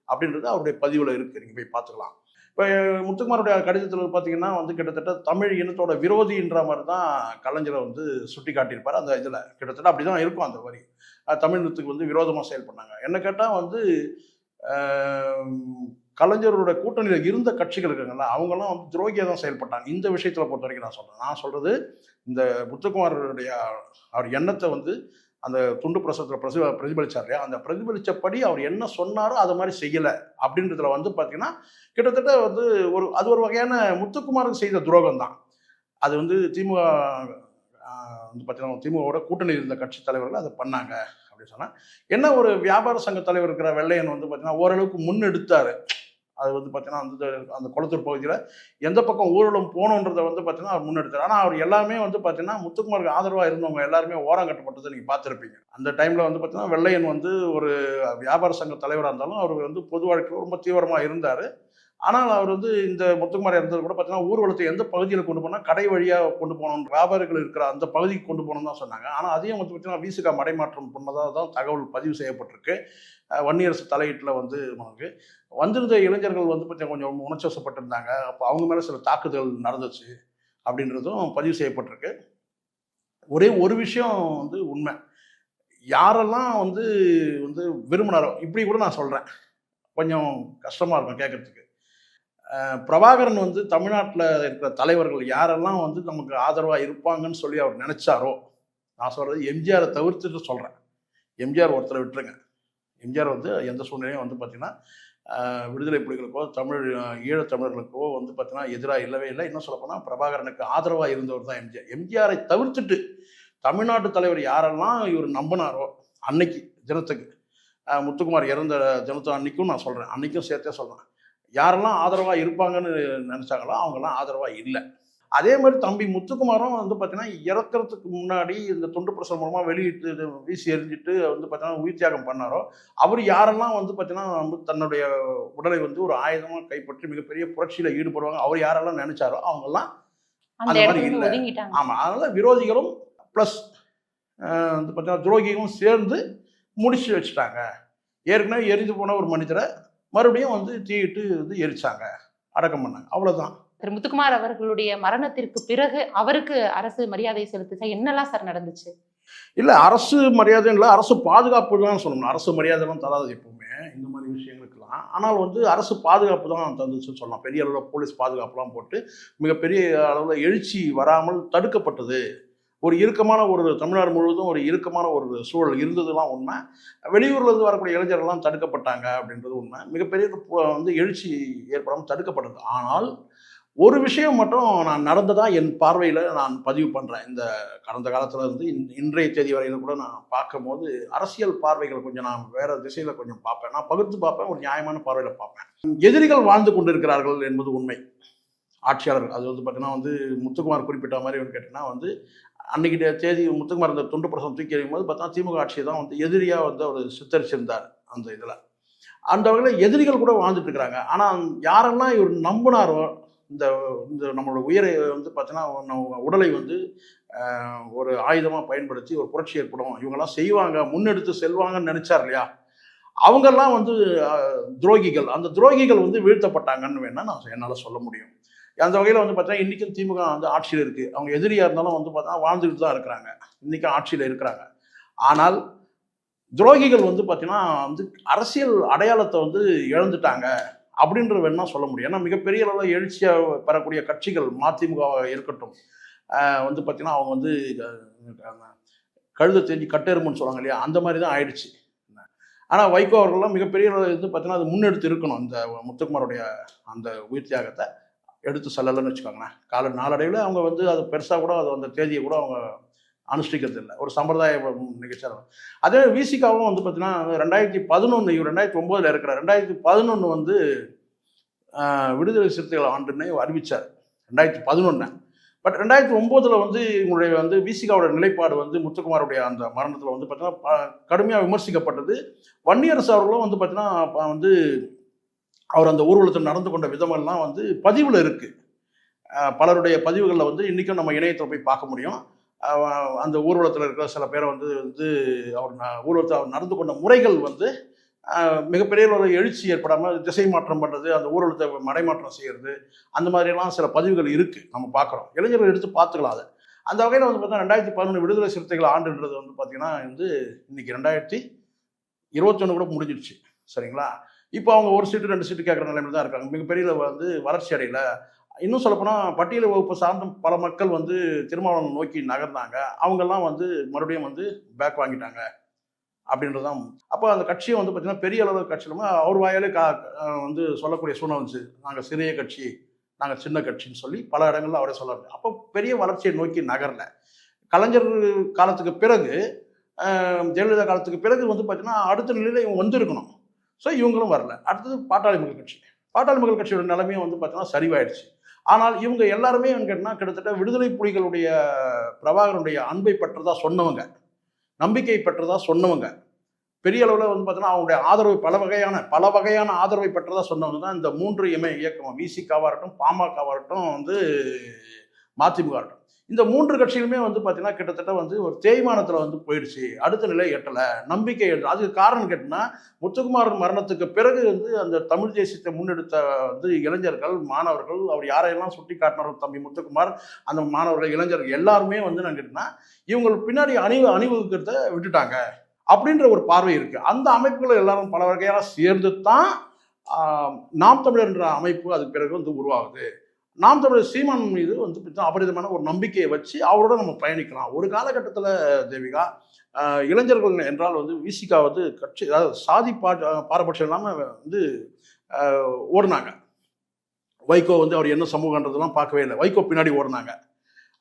அப்படின்றது அவருடைய பதிவில் இருக்குது, நீங்கள் போய் பார்த்துக்கலாம். இப்போ முத்துக்குமாருடைய கடிதத்தில் பார்த்தீங்கன்னா வந்து கிட்டத்தட்ட தமிழ் இனத்தோட விரோதின்ற மாதிரி தான் கலைஞரை வந்து சுட்டி காட்டியிருப்பார். அந்த இதில் கிட்டத்தட்ட அப்படி தான் இருக்கும் அந்த வரி. தமிழ் இனத்துக்கு வந்து விரோதமாக செயல்பட்டாங்க. என்ன கேட்டால் வந்து கலைஞரோட கூட்டணியில் இருந்த கட்சிகள் இருக்காங்கல்ல, அவங்கெல்லாம் வந்து துரோகியாக தான் செயல்பட்டாங்க. இந்த விஷயத்தில் பொறுத்த வரைக்கும் நான் சொல்கிறது இந்த முத்துக்குமாருடைய அவர் எண்ணத்தை வந்து அந்த துண்டு பிரசுரத்தில் பிரதிபலிச்சார் இல்லையா, அந்த பிரதிபலித்தபடி அவர் என்ன சொன்னாரோ அதை மாதிரி செய்யலை அப்படின்றதுல வந்து பார்த்தீங்கன்னா கிட்டத்தட்ட வந்து அது ஒரு வகையான முத்துக்குமாருக்கு செய்த துரோகம் தான். அது வந்து திமுக வந்து பார்த்தீங்கன்னா திமுகவோட கூட்டணியில் இருந்த கட்சி தலைவர்கள் அதை பண்ணாங்க அப்படின்னு சொன்னால். என்ன ஒரு வியாபார சங்க தலைவர் இருக்கிற வெள்ளையன் வந்து பார்த்தீங்கன்னா ஓரளவுக்கு முன்னெடுத்தார். அது வந்து பார்த்தீங்கன்னா அந்த குளத்தூர் பகுதியில் எந்த பக்கம் ஊர்வலம் போகணுன்றதை வந்து பார்த்தீங்கன்னா அவர் முன்னெடுத்தார். ஆனால் அவர் எல்லாமே வந்து பார்த்தீங்கன்னா முத்துக்குமாருக்கு ஆதரவாக இருந்தவங்க எல்லாருமே ஓரம் கட்டப்பட்டதை நீங்கள் பார்த்துருப்பீங்க. அந்த டைமில் வந்து பார்த்தீங்கன்னா வெள்ளையன் வந்து ஒரு வியாபார சங்க தலைவராக இருந்தாலும் அவர் வந்து பொது வாழ்க்கையில் ரொம்ப தீவிரமாக இருந்தார். ஆனால் அவர் வந்து இந்த முத்துக்குமார் இருந்தது கூட பார்த்தீங்கன்னா ஊர்வலத்தை எந்த பகுதியில் கொண்டு போனால் கடை வழியாக கொண்டு போகணும், வியாபாரிகள் இருக்கிற அந்த பகுதிக்கு கொண்டு போகணும்னு தான் சொன்னாங்க. ஆனால் அதையும் வந்து பார்த்தீங்கன்னா விசிகா மடைமாற்றம் பண்ணதாக தான் தகவல் பதிவு செய்யப்பட்டிருக்கு. வன்னியரசு தலையீட்டில் வந்து நமக்கு வந்திருந்த இளைஞர்கள் வந்து பார்த்தீங்கன்னா கொஞ்சம் உணர்ச்சிவசப்பட்டிருந்தாங்க. அப்போ அவங்க மேலே சில தாக்குதல் நடந்துச்சு அப்படின்றதும் பதிவு செய்யப்பட்டிருக்கு. ஒரே ஒரு விஷயம் வந்து உண்மை, யாரெல்லாம் வந்து வந்து விரும்பினாரோ, இப்படி கூட நான் சொல்கிறேன், கொஞ்சம் கஷ்டமாக இருக்கும் கேட்குறதுக்கு. பிரபாகரன் வந்து தமிழ்நாட்டில் இருக்கிற தலைவர்கள் யாரெல்லாம் வந்து நமக்கு ஆதரவாக இருப்பாங்கன்னு சொல்லி அவர் நினைச்சாரோ, நான் சொல்கிறது எம்ஜிஆரை தவிர்த்துட்டு சொல்கிறேன். எம்ஜிஆர் ஒருத்தரை விட்டுருங்க. எம்ஜிஆர் வந்து எந்த சூழ்நிலையும் வந்து பார்த்திங்கன்னா விடுதலை புலிகளுக்கோ ஈழத்தமிழர்களுக்கோ வந்து பார்த்திங்கன்னா எதிராக இல்லவே இல்லை. இன்னும் சொல்லப்போனால் பிரபாகரனுக்கு ஆதரவாக இருந்தவர் தான் எம்ஜிஆர். எம்ஜிஆரை தவிர்த்துட்டு தமிழ்நாட்டு தலைவர் யாரெல்லாம் இவர் நம்பினாரோ அன்னைக்கு தினத்துக்கு, முத்துக்குமார் இறந்த தினத்து அன்னைக்கும் நான் சொல்கிறேன், அன்னைக்கும் சேர்த்தே சொல்கிறேன், யாரெல்லாம் ஆதரவாக இருப்பாங்கன்னு நினச்சாங்களோ அவங்கெல்லாம் ஆதரவாக இல்லை. அதே மாதிரி தம்பி முத்துக்குமாரும் வந்து பார்த்தீங்கன்னா இறக்கிறதுக்கு முன்னாடி இந்த துண்டு பிரசுரம் மூலமாக வெளியிட்டு வீசி எறிஞ்சிட்டு வந்து பார்த்தீங்கன்னா உயிர் தியாகம் பண்ணாரோ, அவர் யாரெல்லாம் வந்து பார்த்தீங்கன்னா வந்து தன்னுடைய உடலை வந்து ஒரு ஆயுதமாக கைப்பற்றி மிகப்பெரிய புரட்சியில் ஈடுபடுவாங்க, அவர் யாரெல்லாம் நினைச்சாரோ அவங்கெல்லாம் அந்த மாதிரி இல்லை. ஆமாம், அதனால விரோதிகளும் ப்ளஸ் வந்து பார்த்தீங்கன்னா துரோகியும் சேர்ந்து முடிச்சு வச்சுட்டாங்க. ஏற்கனவே எரிந்து போன ஒரு மனிதரை மறுபடியும் வந்து தீயிட்டு வந்து எரிச்சாங்க, அடக்கம் பண்ணாங்க, அவ்வளோதான். திரு முத்துக்குமார் அவர்களுடைய மரணத்திற்கு பிறகு அவருக்கு அரசு மரியாதை செலுத்துச்சா? என்னெல்லாம் சார் நடந்துச்சு? இல்லை, அரசு மரியாதை இல்லை, அரசு பாதுகாப்பு தான் சொல்லணும். அரசு மரியாதைலாம் தராது எப்பவுமே இந்த மாதிரி விஷயங்களுக்கெல்லாம். ஆனால் வந்து அரசு பாதுகாப்பு தான் தந்துச்சுன்னு சொல்லலாம். பெரிய அளவில் போலீஸ் பாதுகாப்புலாம் போட்டு மிகப்பெரிய அளவில் எழுச்சி வராமல் தடுக்கப்பட்டது. ஒரு இறுக்கமான ஒரு தமிழ்நாடு முழுவதும் ஒரு இறுக்கமான ஒரு சூழல் இருந்ததுலாம் உண்மை. வெளியூர்லேருந்து வரக்கூடிய இளைஞர்கள்லாம் தடுக்கப்பட்டாங்க அப்படின்றது உண்மை. மிகப்பெரிய வந்து எழுச்சி ஏற்படாமல் தடுக்கப்பட்டது. ஆனால் ஒரு விஷயம் மட்டும் நான் நடந்ததா என் பார்வையில் நான் பதிவு பண்ணுறேன். இந்த கடந்த காலத்தில் இருந்து இன்றைய தேதி வரையில் கூட நான் பார்க்கும்போது அரசியல் பார்வைகள் கொஞ்சம் நான் வேறு திசையில் கொஞ்சம் பார்ப்பேன். நான் பகிர்ந்து பார்ப்பேன், ஒரு நியாயமான பார்வையில் பார்ப்பேன். எதிரிகள் வாழ்ந்து கொண்டிருக்கிறார்கள் என்பது உண்மை. ஆட்சியாளர்கள், அது வந்து பார்த்தீங்கன்னா வந்து முத்துக்குமார் குறிப்பிட்ட மாதிரி வந்து கேட்டிங்கன்னா வந்து அன்றைக்கி தேதி முத்துக்குமார் இந்த துண்டு பிரசம் தூக்கி எறியும் போது பார்த்தா திமுக ஆட்சியை தான் வந்து எதிரியாக வந்து அவர் சித்தரிச்சிருந்தார். அந்த இதில் அந்த வகையில் எதிரிகள் கூட வாழ்ந்துட்டு இருக்கிறாங்க. ஆனால் யாரெல்லாம் இவர் நம்பினாரோ, இந்த இந்த நம்மளோட உயிரை வந்து பார்த்தீங்கன்னா உடலை வந்து ஒரு ஆயுதமாக பயன்படுத்தி ஒரு புரட்சி ஏற்படும், இவங்கெல்லாம் செய்வாங்க, முன்னெடுத்து செல்வாங்கன்னு நினைச்சார் இல்லையா, அவங்கெல்லாம் வந்து துரோகிகள். அந்த துரோகிகள் வந்து வீழ்த்தப்பட்டாங்கன்னு வேணா நான் என்னால் சொல்ல முடியும். அந்த வகையில் வந்து பார்த்தீங்கன்னா இன்றைக்கும் திமுக வந்து ஆட்சியில் இருக்குது. அவங்க எதிரியாக இருந்தாலும் வந்து பார்த்தா வாழ்ந்துட்டு தான் இருக்கிறாங்க, இன்றைக்கும் ஆட்சியில் இருக்கிறாங்க. ஆனால் துரோகிகள் வந்து பார்த்தீங்கன்னா வந்து அரசியல் அடையாளத்தை வந்து இழந்துட்டாங்க அப்படின்ற வேணா சொல்ல முடியும். ஏன்னா மிகப்பெரிய அளவில் எழுச்சியாக பெறக்கூடிய கட்சிகள் மதிமுக இருக்கட்டும், வந்து பார்த்தீங்கன்னா அவங்க வந்து கழுதை தெரிஞ்சு கட்டெருமுன்னு சொல்லுவாங்க இல்லையா, அந்த மாதிரி தான் ஆயிடுச்சு. ஆனால் வைகோ அவர்கள்லாம் மிகப்பெரிய வந்து பார்த்தீங்கன்னா அது முன்னெடுத்து இருக்கணும். இந்த முத்துக்குமாரோடைய அந்த உயிர் தியாகத்தை எடுத்து செல்லலைன்னு வச்சுக்கோங்களேன். நாளடைவில் அவங்க வந்து அது பெருசாக கூட அது அந்த தேதியை கூட அவங்க அனுஷ்டிக்கிறது இல்லை, ஒரு சம்பிரதாய நிகழ்ச்சியாக. அதே விசிகாவும் வந்து பார்த்தீங்கன்னா 2011, இவர் 2009 இருக்கிறார். 2011 வந்து விடுதலை சிறுத்தைகள் ஆண்டுன்னு அறிவித்தார் 2011. பட் 2009 வந்து இவங்களுடைய வந்து விசிகாவோட நிலைப்பாடு வந்து முத்துக்குமாருடைய அந்த மரணத்தில் வந்து பார்த்தீங்கன்னா கடுமையாக விமர்சிக்கப்பட்டது. வன்னியரசு அவர்களும் வந்து பார்த்தீங்கன்னா வந்து அவர் அந்த ஊர்வலத்தில் நடந்து கொண்ட விதமெல்லாம் வந்து பதிவில் இருக்குது. பலருடைய பதிவுகளில் வந்து இன்றைக்கும் நம்ம இணையத்தில் போய் பார்க்க முடியும். அந்த ஊர்வலத்தில் இருக்கிற சில பேரை வந்து அவர் ஊர்வலத்தில் அவர் நடந்து கொண்ட முறைகள் வந்து மிகப்பெரிய ஒரு எழுச்சி ஏற்படாமல் திசை மாற்றம் பண்ணுறது, அந்த ஊர்வலத்தை மடைமாற்றம் செய்கிறது, அந்த மாதிரியெல்லாம் சில பதிவுகள் இருக்குது, நம்ம பார்க்குறோம். இளைஞர்கள் எடுத்து பார்த்துக்கலாம் அதை. அந்த வகையில் வந்து பார்த்தீங்கன்னா 2011 விடுதலை சிறுத்தைகள் ஆண்டுன்றது வந்து பார்த்தீங்கன்னா வந்து இன்னைக்கு 2021 கூட முடிஞ்சிடுச்சு, சரிங்களா? இப்போ அவங்க ஒரு சீட்டு 2 சீட்டு கேட்குற நிலைமையில் தான் இருக்காங்க. மிகப்பெரிய வந்து வளர்ச்சி அடையல. இன்னும் சொல்லப்போனால் பட்டியல் வகுப்பு சார்ந்த பல மக்கள் வந்து திருமாவளவன் நோக்கி நகர்ந்தாங்க. அவங்கெல்லாம் வந்து மறுபடியும் வந்து பேக் வாங்கிட்டாங்க அப்படின்றதான். அப்போ அந்த கட்சியை வந்து பார்த்தீங்கன்னா பெரிய அளவு கட்சியிலும் அவர் வாயாலே வந்து சொல்லக்கூடிய சூழ்நிலை வந்துச்சு. நாங்கள் சிறிய கட்சி, நாங்கள் சின்ன கட்சின்னு சொல்லி பல இடங்கள்ல அவரே சொல்லுவாங்க. அப்போ பெரிய வளர்ச்சியை நோக்கி நகரல. கலைஞர் காலத்துக்கு பிறகு, ஜெயலலிதா காலத்துக்கு பிறகு வந்து பார்த்தீங்கன்னா அடுத்த நிலையில் இவங்க வந்திருக்கணும். ஸோ இவங்களும் வரல. அடுத்தது பாட்டாளி மக்கள் கட்சி. பாட்டாளி மக்கள் கட்சியோட நிலைமையும் வந்து பார்த்தீங்கன்னா சரிவாயிடுச்சு. ஆனால் இவங்க எல்லாருமே கேட்டால் கிட்டத்தட்ட விடுதலை புலிகளுடைய பிரபாகரனுடைய அன்பை பெற்றதா சொன்னவங்க, நம்பிக்கை பெற்றதா சொன்னவங்க, பெரிய அளவில் வந்து பார்த்தீங்கன்னா அவங்களுடைய ஆதரவு பல வகையான ஆதரவை பெற்றதா சொன்னவங்க தான் இந்த 3 இயக்கம். விசிகாவாக இருக்கட்டும், பாமகவாக இருக்கட்டும், வந்து மதிமுக இருக்கட்டும். இந்த 3 கட்சிகளுமே வந்து பார்த்தீங்கன்னா கிட்டத்தட்ட வந்து ஒரு தேய்மானத்தில் வந்து போயிடுச்சு, அடுத்த நிலை எட்டலை, நம்பிக்கை எட்டலை. அதுக்கு காரணம் கேட்டிங்கன்னா முத்துக்குமார் மரணத்துக்கு பிறகு வந்து அந்த தமிழ் தேசியத்தை முன்னெடுத்த வந்து இளைஞர்கள், மாணவர்கள், அவர் யாரையெல்லாம் சுட்டி காட்டினாரோ தம்பி முத்துக்குமார், அந்த மாணவர்கள், இளைஞர்கள் எல்லாருமே வந்து நான் கேட்டிங்கன்னா இவங்களுக்கு பின்னாடி அணிவகுக்கிறத விட்டுட்டாங்க அப்படின்ற ஒரு பார்வை இருக்குது. அந்த அமைப்புகள் எல்லாரும் பல வகையாக சேர்ந்து தான் நாம் தமிழர் என்ற அமைப்பு அதுக்கு பிறகு வந்து உருவாகுது. நாம் தமிழர் சீமான் மீது வந்து அபரிதமான ஒரு நம்பிக்கையை வச்சு அவரோட நம்ம பயணிக்கலாம். ஒரு காலகட்டத்தில் தேவிகா இளைஞர்கள் என்றால் வந்து விசிகா வந்து கட்சி, அதாவது சாதி பாரபட்சம் இல்லாமல் வந்து ஓடினாங்க. வைகோ வந்து அவர் என்ன சமூகன்றதெல்லாம் பார்க்கவே இல்லை, வைகோ பின்னாடி ஓடினாங்க.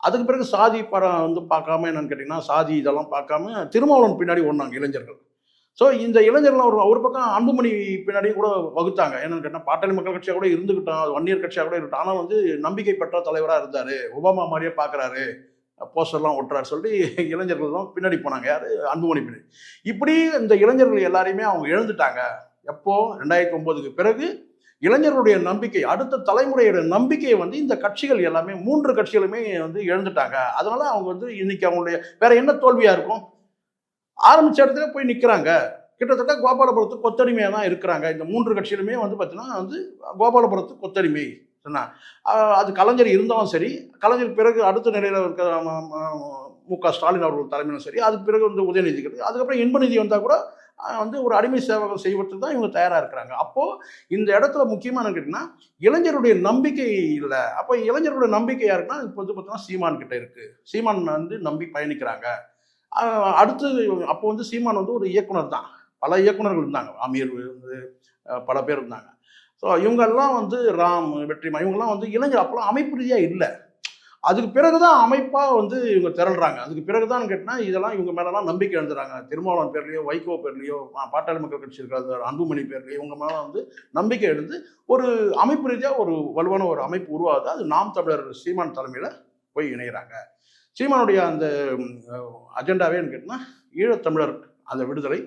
அதுக்கு பிறகு சாதி வந்து பார்க்காம என்னன்னு கேட்டிங்கன்னா சாதி இதெல்லாம் பார்க்காம திருமாவளவன் பின்னாடி ஓடினாங்க இளைஞர்கள். ஸோ இந்த இளைஞர்கள் ஒரு பக்கம் அன்புமணி பின்னாடி கூட வகுத்தாங்க. என்னன்னு கேட்டால் பாட்டாளி மக்கள் கட்சியாக கூட இருந்துக்கிட்டோம், வன்னியர் கட்சியாக கூட இருக்கட்டும், ஆனால் வந்து நம்பிக்கை பெற்ற தலைவராக இருந்தார், ஒபாமா மாதிரியே பார்க்குறாரு, போஸ்டர்லாம் ஒட்டுறாரு சொல்லிட்டு இளைஞர்கள்லாம் பின்னாடி போனாங்க. யார்? அன்புமணி பின்னாடி. இப்படி இந்த இளைஞர்கள் எல்லாரையுமே அவங்க இழந்துட்டாங்க. எப்போ? 2009க்கு பிறகு இளைஞர்களுடைய நம்பிக்கை, அடுத்த தலைமுறையோட நம்பிக்கையை வந்து இந்த கட்சிகள் எல்லாமே 3 கட்சிகளுமே வந்து இழந்துட்டாங்க. அதனால அவங்க வந்து இன்னைக்கு அவங்களுடைய வேற என்ன தோல்வியா இருக்கும்? ஆரம்பிச்ச இடத்துல போய் நிற்கிறாங்க. கிட்டத்தட்ட கோபாலபுரத்துக்கு கொத்தடிமையாக தான் இருக்கிறாங்க. இந்த 3 கட்சியிலுமே வந்து பார்த்தீங்கன்னா வந்து கோபாலபுரத்துக்கு கொத்தடிமை சொன்னா அது கலைஞர் இருந்தாலும் சரி, கலைஞர் பிறகு அடுத்த நிலையில் இருக்கிற மு.க. ஸ்டாலின் அவர்கள் தலைமையிலும் சரி, அதுக்கு பிறகு வந்து உதயநிதி கிடையாது, அதுக்கப்புறம் இன்பநிதி வந்தால் கூட வந்து ஒரு அடிமை சேவகம் செய்வதற்கு தான் இவங்க தயாராக இருக்கிறாங்க. அப்போது இந்த இடத்துல முக்கியமான கேட்டிங்கன்னா இளைஞருடைய நம்பிக்கை இல்லை. அப்போ இளைஞருடைய நம்பிக்கை யாருக்குன்னா இப்போ வந்து பார்த்தீங்கன்னா சீமான் கிட்ட இருக்குது. சீமான் வந்து நம்பி பயணிக்கிறாங்க. அடுத்து அப்போ வந்து சீமான் வந்து ஒரு இயக்குனர் தான். பல இயக்குனர்கள் இருந்தாங்க. அமீர் வந்து பல பேர் இருந்தாங்க. ஸோ இவங்கெல்லாம் வந்து ராம், வெற்றிமா இவங்கெல்லாம் வந்து இளைஞர் அப்போலாம் அமைப்பு ரீதியாக இல்லை. அதுக்கு பிறகுதான் அமைப்பாக வந்து இவங்க திரள்றாங்க. அதுக்கு பிறகுதான் கேட்டால் இதெல்லாம் இவங்க மேலெல்லாம் நம்பிக்கை எழுந்துறாங்க. திருமாவளவன் பேர்லையோ, வைகோ பேர்லையோ, பாட்டாளி மக்கள் கட்சி இருக்கிற அன்புமணி பேர்லையோ இவங்க மேலே வந்து நம்பிக்கை எழுந்து ஒரு அமைப்பு ரீதியாக ஒரு வலுவான ஒரு அமைப்பு உருவாகுது. அது நாம் தமிழர் சீமான் தலைமையில் போய் இணைகிறாங்க. சீமானுடைய அந்த அஜெண்டாவேன்னு கேட்டிங்கன்னா ஈழத்தமிழர் அந்த விடுதலை,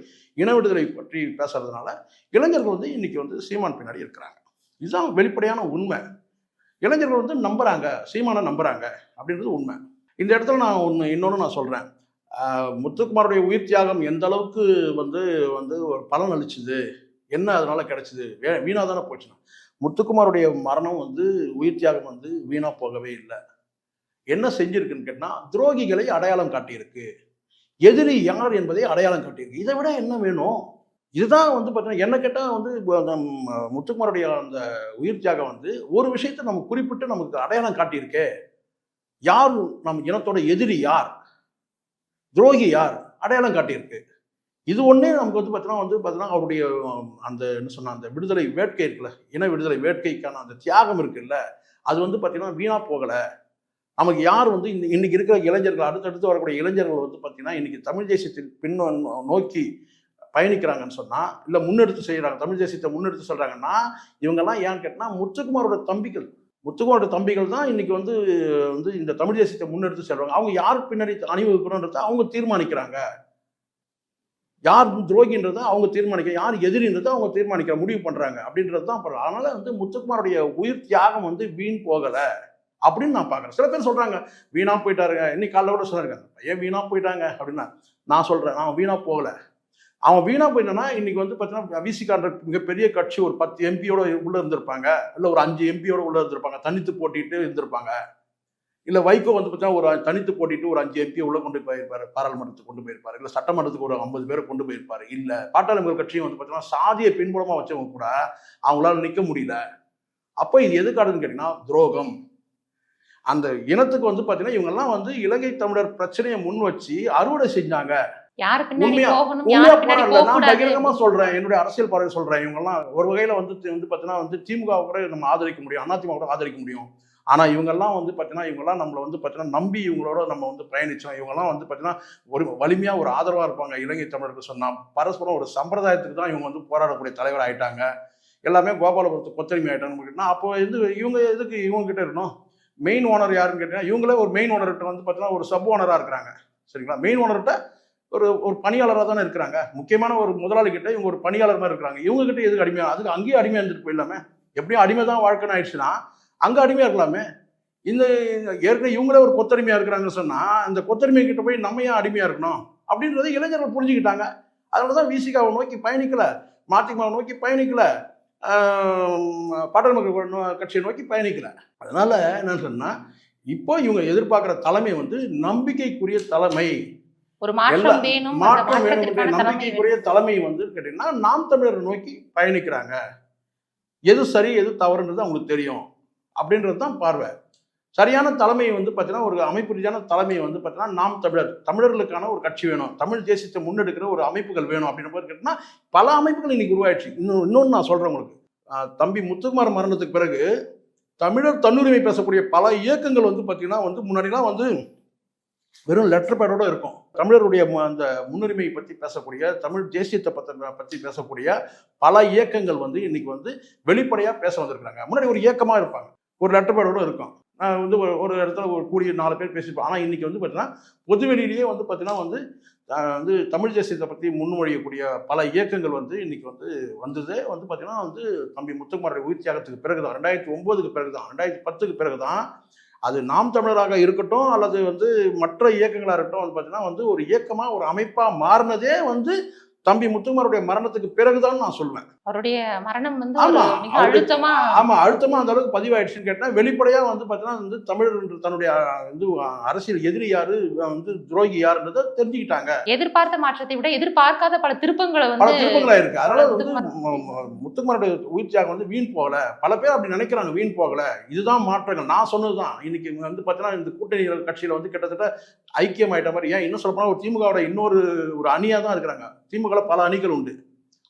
இன விடுதலை பற்றி பேசுறதுனால இளைஞர்கள் வந்து இன்னைக்கு வந்து சீமான் பின்னாடி இருக்கிறாங்க. இதுதான் வெளிப்படையான உண்மை. இளைஞர்கள் வந்து நம்புறாங்க, சீமானை நம்புறாங்க அப்படின்றது உண்மை. இந்த இடத்துல நான் இன்னொன்று நான் சொல்றேன். முத்துக்குமாருடைய உயிர் தியாகம் எந்த அளவுக்கு வந்து வந்து ஒரு பலன் அளிச்சுது, என்ன அதனால கிடைச்சிது, வீணா தானே போச்சுன்னா, முத்துக்குமாருடைய மரணம் வந்து உயிர் தியாகம் வந்து வீணா போகவே இல்லை. என்ன செஞ்சிருக்குன்னு கேட்டா துரோகிகளை அடையாளம் காட்டியிருக்கு, எதிரி யார் என்பதை அடையாளம் காட்டியிருக்கு. இதை விட என்ன வேணும்? இதுதான் வந்து பார்த்தீங்கன்னா என்ன கேட்டால் வந்து முத்துக்குமாருடைய அந்த உயிர் தியாகம் வந்து ஒரு விஷயத்தை நம்ம குறிப்பிட்டு நமக்கு அடையாளம் காட்டியிருக்கே. யார் நம்ம இனத்தோட எதிரி யார், துரோகி யார், அடையாளம் காட்டியிருக்கு. இது ஒன்றே நமக்கு வந்து பார்த்தீங்கன்னா அவருடைய அந்த என்ன சொன்ன அந்த விடுதலை வேட்கை இருக்குல்ல, இன விடுதலை வேட்கைக்கான அந்த தியாகம் இருக்குல்ல, அது வந்து பார்த்தீங்கன்னா வீணா போகலை. நமக்கு யார் வந்து இன்னைக்கு இருக்கிற இளைஞர்கள், அடுத்தடுத்து வரக்கூடிய இளைஞர்கள் வந்து பார்த்தீங்கன்னா இன்னைக்கு தமிழ் தேசியத்தின் பின் நோக்கி பயணிக்கிறாங்கன்னு சொன்னால், இல்லை முன்னெடுத்து செய்கிறாங்க, தமிழ் தேசியத்தை முன்னெடுத்து சொல்கிறாங்கன்னா இவங்கெல்லாம் ஏன்னு கேட்டால் முத்துக்குமாரோட தம்பிகள் தான் இன்னைக்கு வந்து வந்து இந்த தமிழ் தேசியத்தை முன்னெடுத்து செல்வாங்க. அவங்க யார் பின்னாடி அணிவகுக்கணுன்றதை அவங்க தீர்மானிக்கிறாங்க. யார் துரோகின்றதை அவங்க தீர்மானிக்க, யார் எதிரின்றதை அவங்க தீர்மானிக்கிற முடிவு பண்ணுறாங்க அப்படின்றது தான். அதனால வந்து முத்துக்குமாருடைய உயிர் தியாகம் வந்து வீண் போகலை அப்படின்னு நான் பார்க்குறேன். சில பேர் சொல்கிறாங்க வீணா போயிட்டாருங்க, இன்னைக்கு காலைல கூட சொன்னாருங்க ஏன் வீணா போயிட்டாங்க அப்படின்னா, நான் சொல்கிறேன் அவன் வீணா போகலை. அவன் வீணா போயிட்டான்னா இன்னைக்கு வந்து பார்த்தீங்கன்னா விசிகான்ற மிகப்பெரிய கட்சி ஒரு 10 எம்பியோட உள்ள இருந்திருப்பாங்க, இல்லை ஒரு 5 எம்பியோட உள்ள இருந்திருப்பாங்க, தனித்து போட்டிட்டு இருந்திருப்பாங்க. இல்லை வைகோ வந்து பார்த்தீங்கன்னா ஒரு தனித்து போட்டிட்டு ஒரு 5 எம்பியை உள்ள கொண்டு போயிருப்பாரு, பாராளுமன்றத்துக்கு கொண்டு போயிருப்பாரு, இல்லை சட்டமன்றத்துக்கு ஒரு 50 பேரை கொண்டு போயிருப்பாரு. இல்லை பாட்டாளி மக்கள் கட்சியும் வந்து பார்த்தீங்கன்னா சாதியை பின்புலமாக வச்சவங்க கூட அவங்களால நிற்க முடியல. அப்போ இது எது காட்டுன்னு கேட்டீங்கன்னா துரோகம். அந்த இனத்துக்கு வந்து பார்த்தீங்கன்னா இவங்கெல்லாம் வந்து இலங்கை தமிழர் பிரச்சனையை முன் வச்சு அறுவடை செஞ்சாங்க. பகிரங்கமா சொல்றேன், என்னுடைய அரசியல் பார்வை சொல்றேன். இவங்கெல்லாம் ஒரு வகையில வந்து பாத்தீங்கன்னா வந்து திமுக கூட நம்ம ஆதரிக்க முடியும், அதிமுக கூட ஆதரிக்க முடியும். ஆனா இவங்கெல்லாம் வந்து பாத்தீங்கன்னா இவங்கெல்லாம் நம்மளை வந்து பாத்தீங்கன்னா நம்பி இவங்களோட நம்ம வந்து பயணிச்சோம். இவங்கெல்லாம் வந்து பாத்தீங்கன்னா ஒரு வலிமையா ஒரு ஆதரவா இருப்பாங்க இலங்கை தமிழருக்கு சொன்னா. பரஸ்பரம் ஒரு சம்பிரதாயத்துக்கு தான் இவங்க வந்து போராடக்கூடிய தலைவர் ஆயிட்டாங்க. எல்லாமே கோபாலபுரத்துக்கு கொத்தடிமை ஆயிட்டாங்கன்னு. அப்போ இவங்க எதுக்கு இவங்க கிட்ட இருக்கணும்? மெயின் ஓனர் யாருன்னு கேட்டீங்கன்னா இவங்களே ஒரு மெயின் ஓனர்கிட்ட வந்து பார்த்தீங்கன்னா ஒரு சப் ஓனராக இருக்கிறாங்க. சரிங்களா? மெயின் ஓனர்கிட்ட ஒரு பணியாளராக தானே இருக்கிறாங்க. முக்கியமான ஒரு முதலாளி கிட்ட இவங்க ஒரு பணியாளர் மாதிரி இருக்கிறாங்க. இவங்க கிட்ட எதுக்கு அடிமையாக? அதுக்கு அங்கேயே அடிமையாக இருந்துட்டு போயிடலாமே. எப்படியும் அடிமை தான் வாழ்க்கைன்னு ஆயிடுச்சுன்னா அங்கே அடிமையாக இருக்கலாமே. இந்த ஏற்கனவே இவங்களே ஒரு கொத்தடிமையாக இருக்கிறாங்கன்னு சொன்னால் இந்த கொத்தடிமை கிட்ட போய் நம்ம ஏன் அடிமையாக இருக்கணும் அப்படின்றத இளைஞர்கள் புரிஞ்சுக்கிட்டாங்க. அதனால தான் விசிகாவை நோக்கி பயணிக்கல, மதிமுகவை நோக்கி பயணிக்கல, பாட்டாளி மக்கள் கட்சியை நோக்கி பயணிக்கல. அதனால என்ன சொன்னா இப்போ இவங்க எதிர்பார்க்கிற தலைமை வந்து நம்பிக்கைக்குரிய தலைமை, ஒரு மாற்றம் வேணும், நம்பிக்கைக்குரிய தலைமை வந்து கேட்டீங்கன்னா நாம் தமிழரை நோக்கி பயணிக்கிறாங்க. எது சரி எது தவறுன்றது அவங்களுக்கு தெரியும் அப்படின்றது தான் பார்வை. சரியான தலைமை வந்து பார்த்தீங்கன்னா ஒரு அமைப்பு ரீதியான தலைமை வந்து பார்த்தீங்கன்னா நாம் தமிழர்களுக்கான ஒரு கட்சி வேணும், தமிழ் தேசியத்தை முன்னெடுக்கிற ஒரு அமைப்புகள் வேணும் அப்படின்ற போது கேட்டீங்கன்னா பல அமைப்புகள் இன்னைக்கு உருவாயிடுச்சு. இன்னொன்று நான் சொல்றேன் உங்களுக்கு, தம்பி முத்துக்குமார் மரணத்துக்கு பிறகு தமிழர் தன்னுரிமை பேசக்கூடிய பல இயக்கங்கள் வந்து பார்த்தீங்கன்னா வந்து முன்னாடிலாம் வந்து வெறும் லெட்டர் பேடோட இருக்கும். தமிழருடைய அந்த முன்னுரிமையை பற்றி பேசக்கூடிய, தமிழ் தேசியத்தை பற்றி பேசக்கூடிய பல இயக்கங்கள் வந்து இன்னைக்கு வந்து வெளிப்படையாக பேச வந்திருக்கிறாங்க. முன்னாடி ஒரு இயக்கமாக இருப்பாங்க, ஒரு லெட்டர் பேடோட இருக்கும். நான் வந்து ஒரு இடத்துல ஒரு கூடிய 4 பேர் பேசிப்போம். ஆனால் இன்னைக்கு வந்து பார்த்தீங்கன்னா பொதுவெளியிலேயே வந்து பார்த்தீங்கன்னா வந்து தமிழ் தேசியத்தை பற்றி முன்மொழியக்கூடிய பல இயக்கங்கள் வந்து இன்னைக்கு வந்ததே வந்து பார்த்தீங்கன்னா தம்பி முத்துக்குமாரோட உயிர் தியாகத்துக்கு பிறகுதான், 2009க்கு பிறகுதான், 2010க்கு பிறகுதான். அது நாம் தமிழராக இருக்கட்டும் அல்லது மற்ற இயக்கங்களாக இருக்கட்டும் பார்த்தீங்கன்னா ஒரு இயக்கமாக ஒரு அமைப்பாக மாறினதே தம்பி முத்துக்குமாருடைய மரணத்துக்கு பிறகுதான் நான் சொல்வேன். அவருடைய மரணம் ஆமா மிக அழுத்தமா அழுத்தமா அந்த அளவுக்கு பதிவாயிடுச்சுன்னு கேட்டா வெளிப்படையா பார்த்தீங்கன்னா தமிழர் தன்னுடைய அரசியல் எதிரி யாரு, துரோகி யாருன்றதை தெரிஞ்சுக்கிட்டாங்க. எதிர்பார்த்த மாற்றத்தை விட எதிர்பார்க்காத பல திருப்பங்களா இருக்கு. அதனால முத்துக்குமாரோட உயிர் தியாகம் வீண் போகல. பல பேர் அப்படி நினைக்கிறாங்க, வீண் போகல. இதுதான் மாற்றங்கள். நான் சொன்னதுதான். இன்னைக்கு பார்த்தீங்கன்னா இந்த கூட்டணி கட்சியில கிட்டத்தட்ட ஐக்கியம் ஆயிட்ட மாதிரி. ஏன் இன்னும் சொல்ல போனா ஒரு திமுகவோட இன்னொரு அணியா தான் இருக்கிறாங்க. திமுக பல அணிகள் உண்டு,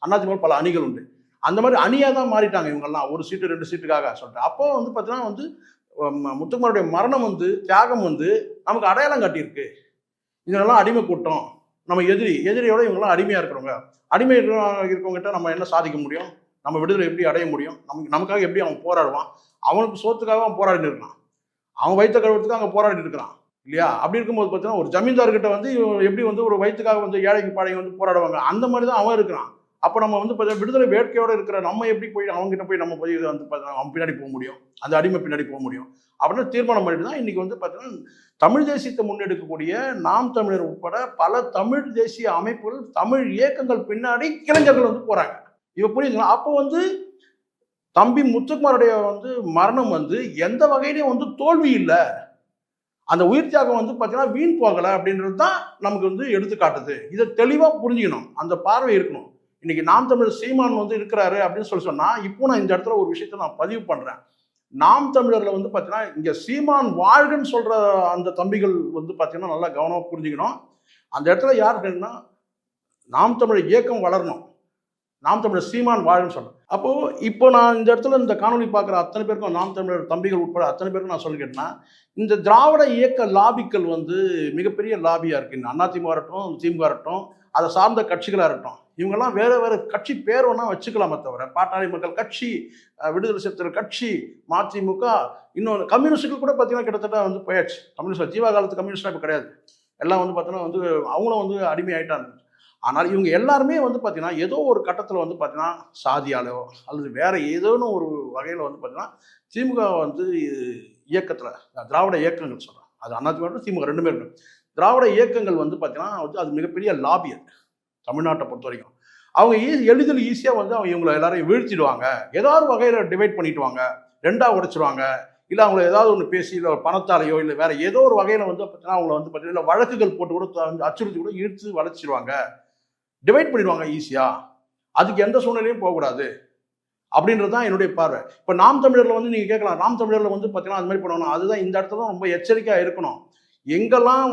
அதிமுக பல அணிகள் உண்டு. அந்த மாதிரி அணியா தான் மாறிட்டாங்க இவங்கெல்லாம், 1 சீட்டு 2 சீட்டுக்காக சொல்லிட்டு. அப்போ பார்த்தீங்கன்னா முத்துக்குமாருடைய மரணம் தியாகம் நமக்கு அடையாளம் காட்டியிருக்கு. இதெல்லாம் அடிமை கூட்டம், நம்ம எதிரியோட இவங்கெல்லாம் அடிமையா இருக்கிறவங்க. அடிமை இருக்கவங்ககிட்ட நம்ம என்ன சாதிக்க முடியும்? நம்ம விடுதலை எப்படி அடைய முடியும்? நமக்காக எப்படி அவன் போராடுவான்? அவனுக்கு சோத்துக்காக அவன் போராடிட்டு இருக்கான், அவன் வயிற்ற கழுவத்துக்கு அங்கே போராடிட்டு இருக்கிறான் இல்லையா? அப்படி இருக்கும்போது பார்த்தீங்கன்னா ஒரு ஜமீன்தார்கிட்ட எப்படி ஒரு வயிற்றுக்காக ஏழைக்கு பாடையை போராடுவாங்க, அந்த மாதிரி தான் அவன் இருக்கிறான். அப்போ நம்ம பார்த்தீங்கன்னா விடுதலை வேட்கையோடு இருக்கிற நம்ம எப்படி போய் அவங்ககிட்ட போய் நம்ம போய் அவன் பின்னாடி போக முடியும்? அந்த அடிமை பின்னாடி போக முடியும் அப்படின்னு தீர்மானம் பண்ணிட்டு தான் இன்னைக்கு பார்த்தீங்கன்னா தமிழ் தேசியத்தை முன்னெடுக்கக்கூடிய நாம் தமிழர் உட்பட பல தமிழ் தேசிய அமைப்புகள், தமிழ் இயக்கங்கள் பின்னாடி இளைஞர்கள் போறாங்க. இவ புரியுதுங்களா? அப்போ தம்பி முத்துக்குமாருடைய மரணம் எந்த வகையிலையும் தோல்வி இல்லை. அந்த உயிர் தியாகம் பார்த்தீங்கன்னா வீண் போகலை அப்படின்றது தான் நமக்கு எடுத்துக்காட்டுது. இதை தெளிவாக புரிஞ்சுக்கணும், அந்த பார்வை இருக்கணும். இன்னைக்கு நாம் தமிழர் சீமான் இருக்கிறாரு அப்படின்னு சொன்னா, இப்போ நான் இந்த இடத்துல ஒரு விஷயத்த நான் பதிவு பண்றேன். நாம் தமிழர்ல பார்த்தீங்கன்னா இங்க சீமான் வாழ்கன்னு சொல்ற அந்த தம்பிகள் பார்த்தீங்கன்னா நல்லா கவனமா புரிஞ்சுக்கணும். அந்த இடத்துல யாருக்குன்னா நாம் தமிழர் இயக்கம் வளரணும், நாம் தமிழர் சீமான் வாழ்ன்னு சொல்றேன். அப்போ இப்போ நான் இந்த இடத்துல இந்த காணொலி பார்க்குற அத்தனை பேருக்கும், நாம் தமிழர் தம்பிகள் உட்பட அத்தனை பேருக்கும் நான் சொல்லிக்கிட்டேன்னா, இந்த திராவிட இயக்க லாபிக்கள் மிகப்பெரிய லாபியா இருக்கு. இந்த அதிமுக இருக்கட்டும், திமுக இருக்கட்டும், அதை சார்ந்த கட்சிகளாக இருக்கட்டும், இவங்கெல்லாம் வேற வேற கட்சி பேர் ஒன்றா வச்சுக்கலாமே தவிர, பாட்டாளி மக்கள் கட்சி, விடுதலை சிறுத்தைகள் கட்சி, மதிமுக, இன்னொன்று கம்யூனிஸ்டுகள் கூட பார்த்தீங்கன்னா கிட்டத்தட்ட போயாச்சு. கம்யூனிஸ்ட் ஜீவா காலத்து கம்யூனிஸ்டாக இப்போ கிடையாது. எல்லாம் பார்த்தீங்கன்னா அவங்களும் அடிமை ஆயிட்டாங்க. ஆனால் இவங்க எல்லாருமே பார்த்தீங்கன்னா ஏதோ ஒரு கட்டத்தில் பார்த்தீங்கன்னா சாதியாலோ அல்லது வேற ஏதோன்னு ஒரு வகையில் பார்த்தீங்கன்னா திமுக இயக்கத்தில், திராவிட இயக்கங்கள் சொல்கிறேன், அது அதிமுக திமுக ரெண்டுமே இருக்கு. திராவிட இயக்கங்கள் பார்த்தீங்கன்னா அது மிகப்பெரிய லாபி. அது தமிழ்நாட்டை பொறுத்த வரைக்கும் அவங்க எளிதில் ஈஸியாக அவங்க இவங்களை எல்லாரையும் வீழ்த்திடுவாங்க. ஏதாவது வகையில் டிவைட் பண்ணிடுவாங்க, ரெண்டாக உடைச்சிடுவாங்க. இல்லை அவங்கள ஏதாவது ஒன்று பேசி, இல்லை பணத்தாலேயோ இல்லை வேற ஏதோ ஒரு வகையில் பார்த்தீங்கன்னா அவங்கள பார்த்தீங்கன்னா வழக்குகள் போட்டு கூட அச்சுறுத்தி கூட இழுத்து வளைச்சிடுவாங்க, டிவைட் பண்ணிடுவாங்க ஈஸியா. அதுக்கு எந்த சூழ்நிலையும் போகக்கூடாது அப்படின்றது தான் என்னுடைய பார்வை. இப்போ நாம் தமிழர்ல நீங்க கேட்கலாம், நாம் தமிழர்ல பார்த்தீங்கன்னா அது மாதிரி பண்ணணும். அதுதான் இந்த இடத்துல தான் ரொம்ப எச்சரிக்கையா இருக்கணும். எங்கெல்லாம்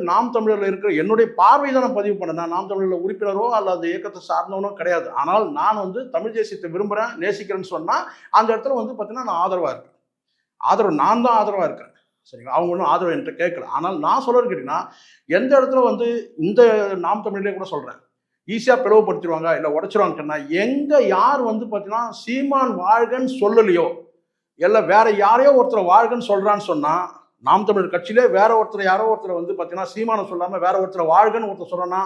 நாம் தமிழர்ல இருக்கிற என்னுடைய பார்வை தான் நான் பதிவு பண்ணேன். நான் நாம் தமிழர்ல உறுப்பினரோ அல்லது இயக்கத்தை சார்ந்தவனோ கிடையாது. ஆனால் நான் தமிழ் தேசியத்தை விரும்புறேன், நேசிக்கிறேன்னு சொன்னா அந்த இடத்துல பார்த்தீங்கன்னா நான் ஆதரவா இருக்கேன். நான் தான் ஆதரவா இருக்கேன். சரிங்களா? அவங்க ஒன்றும் ஆதரவு என்கிட்ட கேட்கல. ஆனால் நான் சொல்றது கேட்டீங்கன்னா, எந்த இடத்துல இந்த நாம் தமிழ்லேயே கூட சொல்றேன், ஈஸியா பிளவுபடுத்திடுவாங்க இல்லை உடைச்சிருவாங்கன்னா, எங்க யார் பார்த்தீங்கன்னா சீமான் வாழ்கன்னு சொல்லலையோ, இல்லை வேற யாரையோ ஒருத்தர் வாழ்கன்னு சொல்றான்னு சொன்னா, நாம் தமிழர் கட்சியிலே வேற ஒருத்தர் யாரோ ஒருத்தர் பார்த்தீங்கன்னா சீமானை சொல்லாம வேற ஒருத்தர் வாழ்கன்னு ஒருத்தர் சொல்றான்னா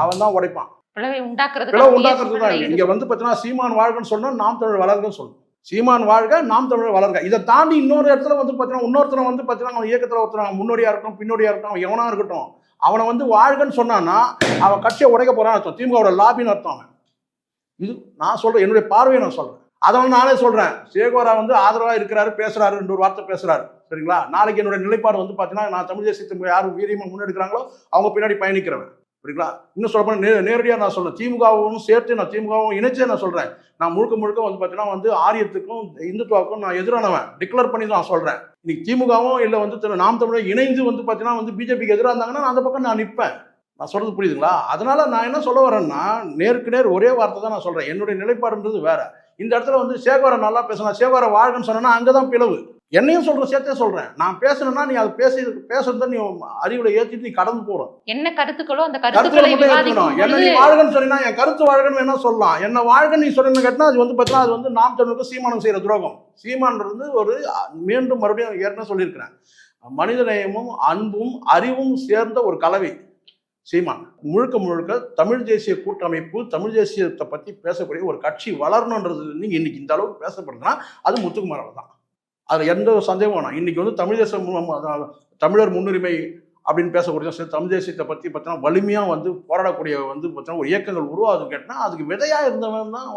அவன் தான் உடைப்பான். பிளவு உண்டாக்குறது தான். இங்க பார்த்தீங்கன்னா சீமான் வாழ்கன்னு சொன்னா நாம் தமிழர் வளர்கன்னு சொல்லணும். சீமான் வாழ்க, நாம் தமிழர் வளர்க. இதை தாண்டி இன்னொரு இடத்துல பார்த்தீங்கன்னா இன்னொருத்தனை பார்த்தீங்கன்னா அவன் இயக்கத்தில் ஒருத்தர் முன்னோடியா இருக்கட்டும், பின்னோடியா இருக்கட்டும், அவன் எவனா இருக்கட்டும், அவனை வாழ்கன்னு சொன்னான்னா அவன் கட்சியை உடைக்க போறான்னு அர்த்தம், திமுகவோட லாபின்னு அர்த்தம். அவன் இது நான் சொல்றேன், என்னுடைய பார்வையை நான் சொல்றேன். அதனால நானே சொல்றேன், சேகோரா ஆதரவா இருக்கிறாரு, பேசுறாரு, 2 வார்த்தை பேசுறாரு. சரிங்களா? நாளைக்கு என்னுடைய நிலைப்பாடு பார்த்தீங்கன்னா நான் தமிழ் தேசியத்தை யாரும் வீரியமா முன்னெடுக்கிறாங்களோ அவங்க பின்னாடி பயணிக்கிறவன். சரிங்களா? இன்னும் சொல்ல நேரடியாக நான் சொல்றேன், திமுகவும் சேர்த்து நான் திமுகவும் இணைச்சே நான் சொல்றேன். நான் முழுக்க பார்த்தீங்கன்னா ஆரியத்துக்கும் இந்துத்துவாவுக்கும் நான் எதிரானவன் டிக்ளேர் பண்ணி தான் சொல்றேன். இன்னைக்கு திமுகவும் இல்லை நாம் தமிழர் இணைந்து பார்த்தீங்கன்னா பிஜேபிக்கு எதிராக இருந்தாங்கன்னா நான் அந்த பக்கம் நான் நிற்பேன். நான் சொல்றது புரியுதுங்களா? அதனால நான் என்ன சொல்ல வரேன்னா, நேருக்கு நேர் ஒரே வார்த்தை தான் நான் சொல்றேன். என்னுடைய நிலைப்பாடுன்றது வேற. இந்த இடத்துல சேகோரை நல்லா பேசலாம், சேகோரை வாழ்கன்னு சொன்னா அங்கதான் பிளவு. என்னையும் சேர்த்தே சொல்றேன். நான் பேசணும்னா நீ அதை பேசுறத நீ அறிவுல ஏத்திட்டு நீ கடந்து போற. என்ன கருத்துக்களோ அந்த கருத்துக்களை கருத்துக்களை மட்டும் ஏத்துக்கணும். என்ன நீ விவாதிக்கும் வாழ்கன்னு சொன்னா என் கருத்து வாழ்கன்னு வேணா சொல்லலாம். என்ன வாழ்கன்னு நீ சொன்னு கேட்டா அது பார்த்தீங்கன்னா அது நாம் தமிழுக்கு சீமானம் செய்யற துரோகம். சீமான் ஒரு மீண்டும் மறுபடியும் ஏற்கனவே சொல்லியிருக்கிறேன், மனிதநேயமும் அன்பும் அறிவும் சேர்ந்த ஒரு கலவை சீமான். முழுக்க முழுக்க தமிழ் தேசிய கூட்டமைப்பு, தமிழ் தேசியத்தை பத்தி பேசக்கூடிய ஒரு கட்சி வளரணுன்றது இன்னைக்கு இந்த அளவுக்கு பேசப்படுதுன்னா அது முத்துக்குமாரால் தான். அதுல எந்த சந்தேகம் வேணாம். இன்னைக்கு தமிழ் தேசம் தமிழர் முன்னுரிமை அப்படின்னு பேசக்கூடிய தமிழ் தேசியத்தை பத்தி பார்த்தீங்கன்னா வலிமையா போராடக்கூடிய பார்த்தீங்கன்னா ஒரு இயக்கங்கள் உருவாகுது கேட்டா அதுக்கு விதையா இருந்தவன் தான்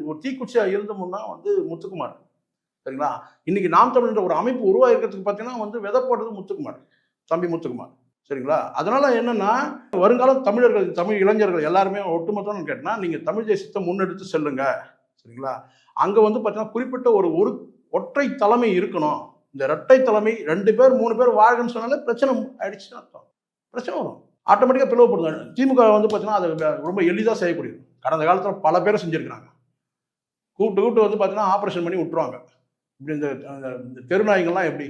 ஒரு தீக்குச்சியா இருந்தவன் தான் முத்துக்குமார். சரிங்களா? இன்னைக்கு நாம் தமிழ்ன்ற ஒரு அமைப்பு உருவாகிறதுக்கு பார்த்தீங்கன்னா விதை போடுறது முத்துக்குமார், தம்பி முத்துக்குமார். சரிங்களா? அதனால என்னன்னா வருங்கால தமிழர்கள், தமிழ் இளைஞர்கள் எல்லாருமே ஒட்டுமொத்தம் கேட்டா நீங்க தமிழ் தேசியத்தை முன்னெடுத்து செல்லுங்க. சரிங்களா? அங்க பார்த்தீங்கன்னா குறிப்பிட்ட ஒரு ஒற்றை தலைமை இருக்கணும். இந்த இரட்டை தலைமை 2 பேர் 3 பேர் வாழ்கன்னு சொன்னாலே பிரச்சனை ஆயிடுச்சுன்னு அர்த்தம். பிரச்சனை வரும், ஆட்டோமேட்டிக்கா பிளவுபடுது. திமுக பார்த்தீங்கன்னா அதை ரொம்ப எளிதாக செய்யக்கூடியது. கடந்த காலத்தில் பல பேரை செஞ்சிருக்கிறாங்க. கூப்பிட்டு பார்த்தீங்கன்னா ஆப்ரேஷன் பண்ணி விட்டுருவாங்க. இப்படி இந்த தெருநாய்கள்லாம் எப்படி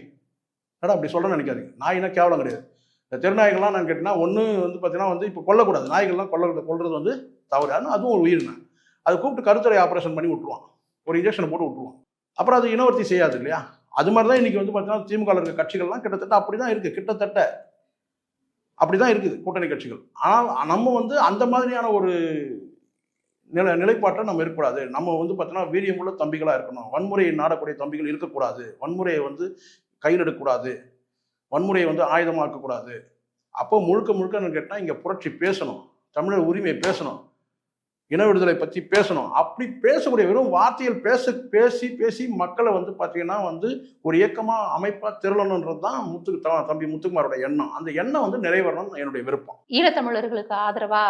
அப்படி சொல்றேன்னு நினைக்காதீங்க. நாயினா கேவலம் கிடையாது. இந்த தெருநாய்கள்லாம் நான் கேட்டீங்கன்னா ஒன்று பார்த்தீங்கன்னா இப்போ கொல்லக்கூடாது. நாய்கள்லாம் கொல்றது தவறு. அதுவும் ஒரு உயிரின. அதை கூப்பிட்டு கருத்தடை ஆப்ரேஷன் பண்ணி விட்டுருவான், ஒரு இன்ஜெக்ஷனை போட்டு விட்டுருவான். அப்புறம் அது இனவர்த்தி செய்யாது இல்லையா? அது மாதிரி தான் இன்னைக்கு பார்த்தீங்கன்னா திமுக இருக்க கட்சிகள்லாம் கிட்டத்தட்ட அப்படிதான் இருக்கு. கிட்டத்தட்ட அப்படிதான் இருக்குது கூட்டணி கட்சிகள். ஆனால் நம்ம அந்த மாதிரியான ஒரு நிலைப்பாட்டை நம்ம இருக்கக்கூடாது. நம்ம பார்த்தீங்கன்னா வீரியமுள்ள தம்பிகளா இருக்கணும். வன்முறையை நாடக்கூடிய தம்பிகள் இருக்கக்கூடாது. வன்முறையை கையில் எடுக்கக்கூடாது. வன்முறையை ஆயுதமாக்கக்கூடாது. அப்போ முழுக்க கேட்டால் இங்கே புரட்சி பேசணும், தமிழர் உரிமையை பேசணும், இன விடுதலை பற்றி பேசணும். அப்படி பேசக்கூடிய வெறும் வார்த்தைகள் பேசி மக்களை பார்த்தீங்கன்னா ஒரு இயக்கமாக அமைப்பாக திரளணுன்றது தான் தம்பி முத்துக்குமாரோட எண்ணம். அந்த எண்ணம் நிறைவேறணும்னு என்னுடைய விருப்பம். ஈழத்தமிழர்களுக்கு ஆதரவா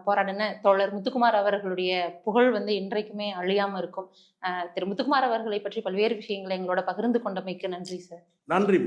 போராடின தோழர் முத்துக்குமார் அவர்களுடைய புகழ் இன்றைக்குமே அழியாம இருக்கும். திரு முத்துக்குமார் அவர்களை பற்றி பல்வேறு விஷயங்களை எங்களோட பகிர்ந்து கொண்டமைக்கு நன்றி சார். நன்றி.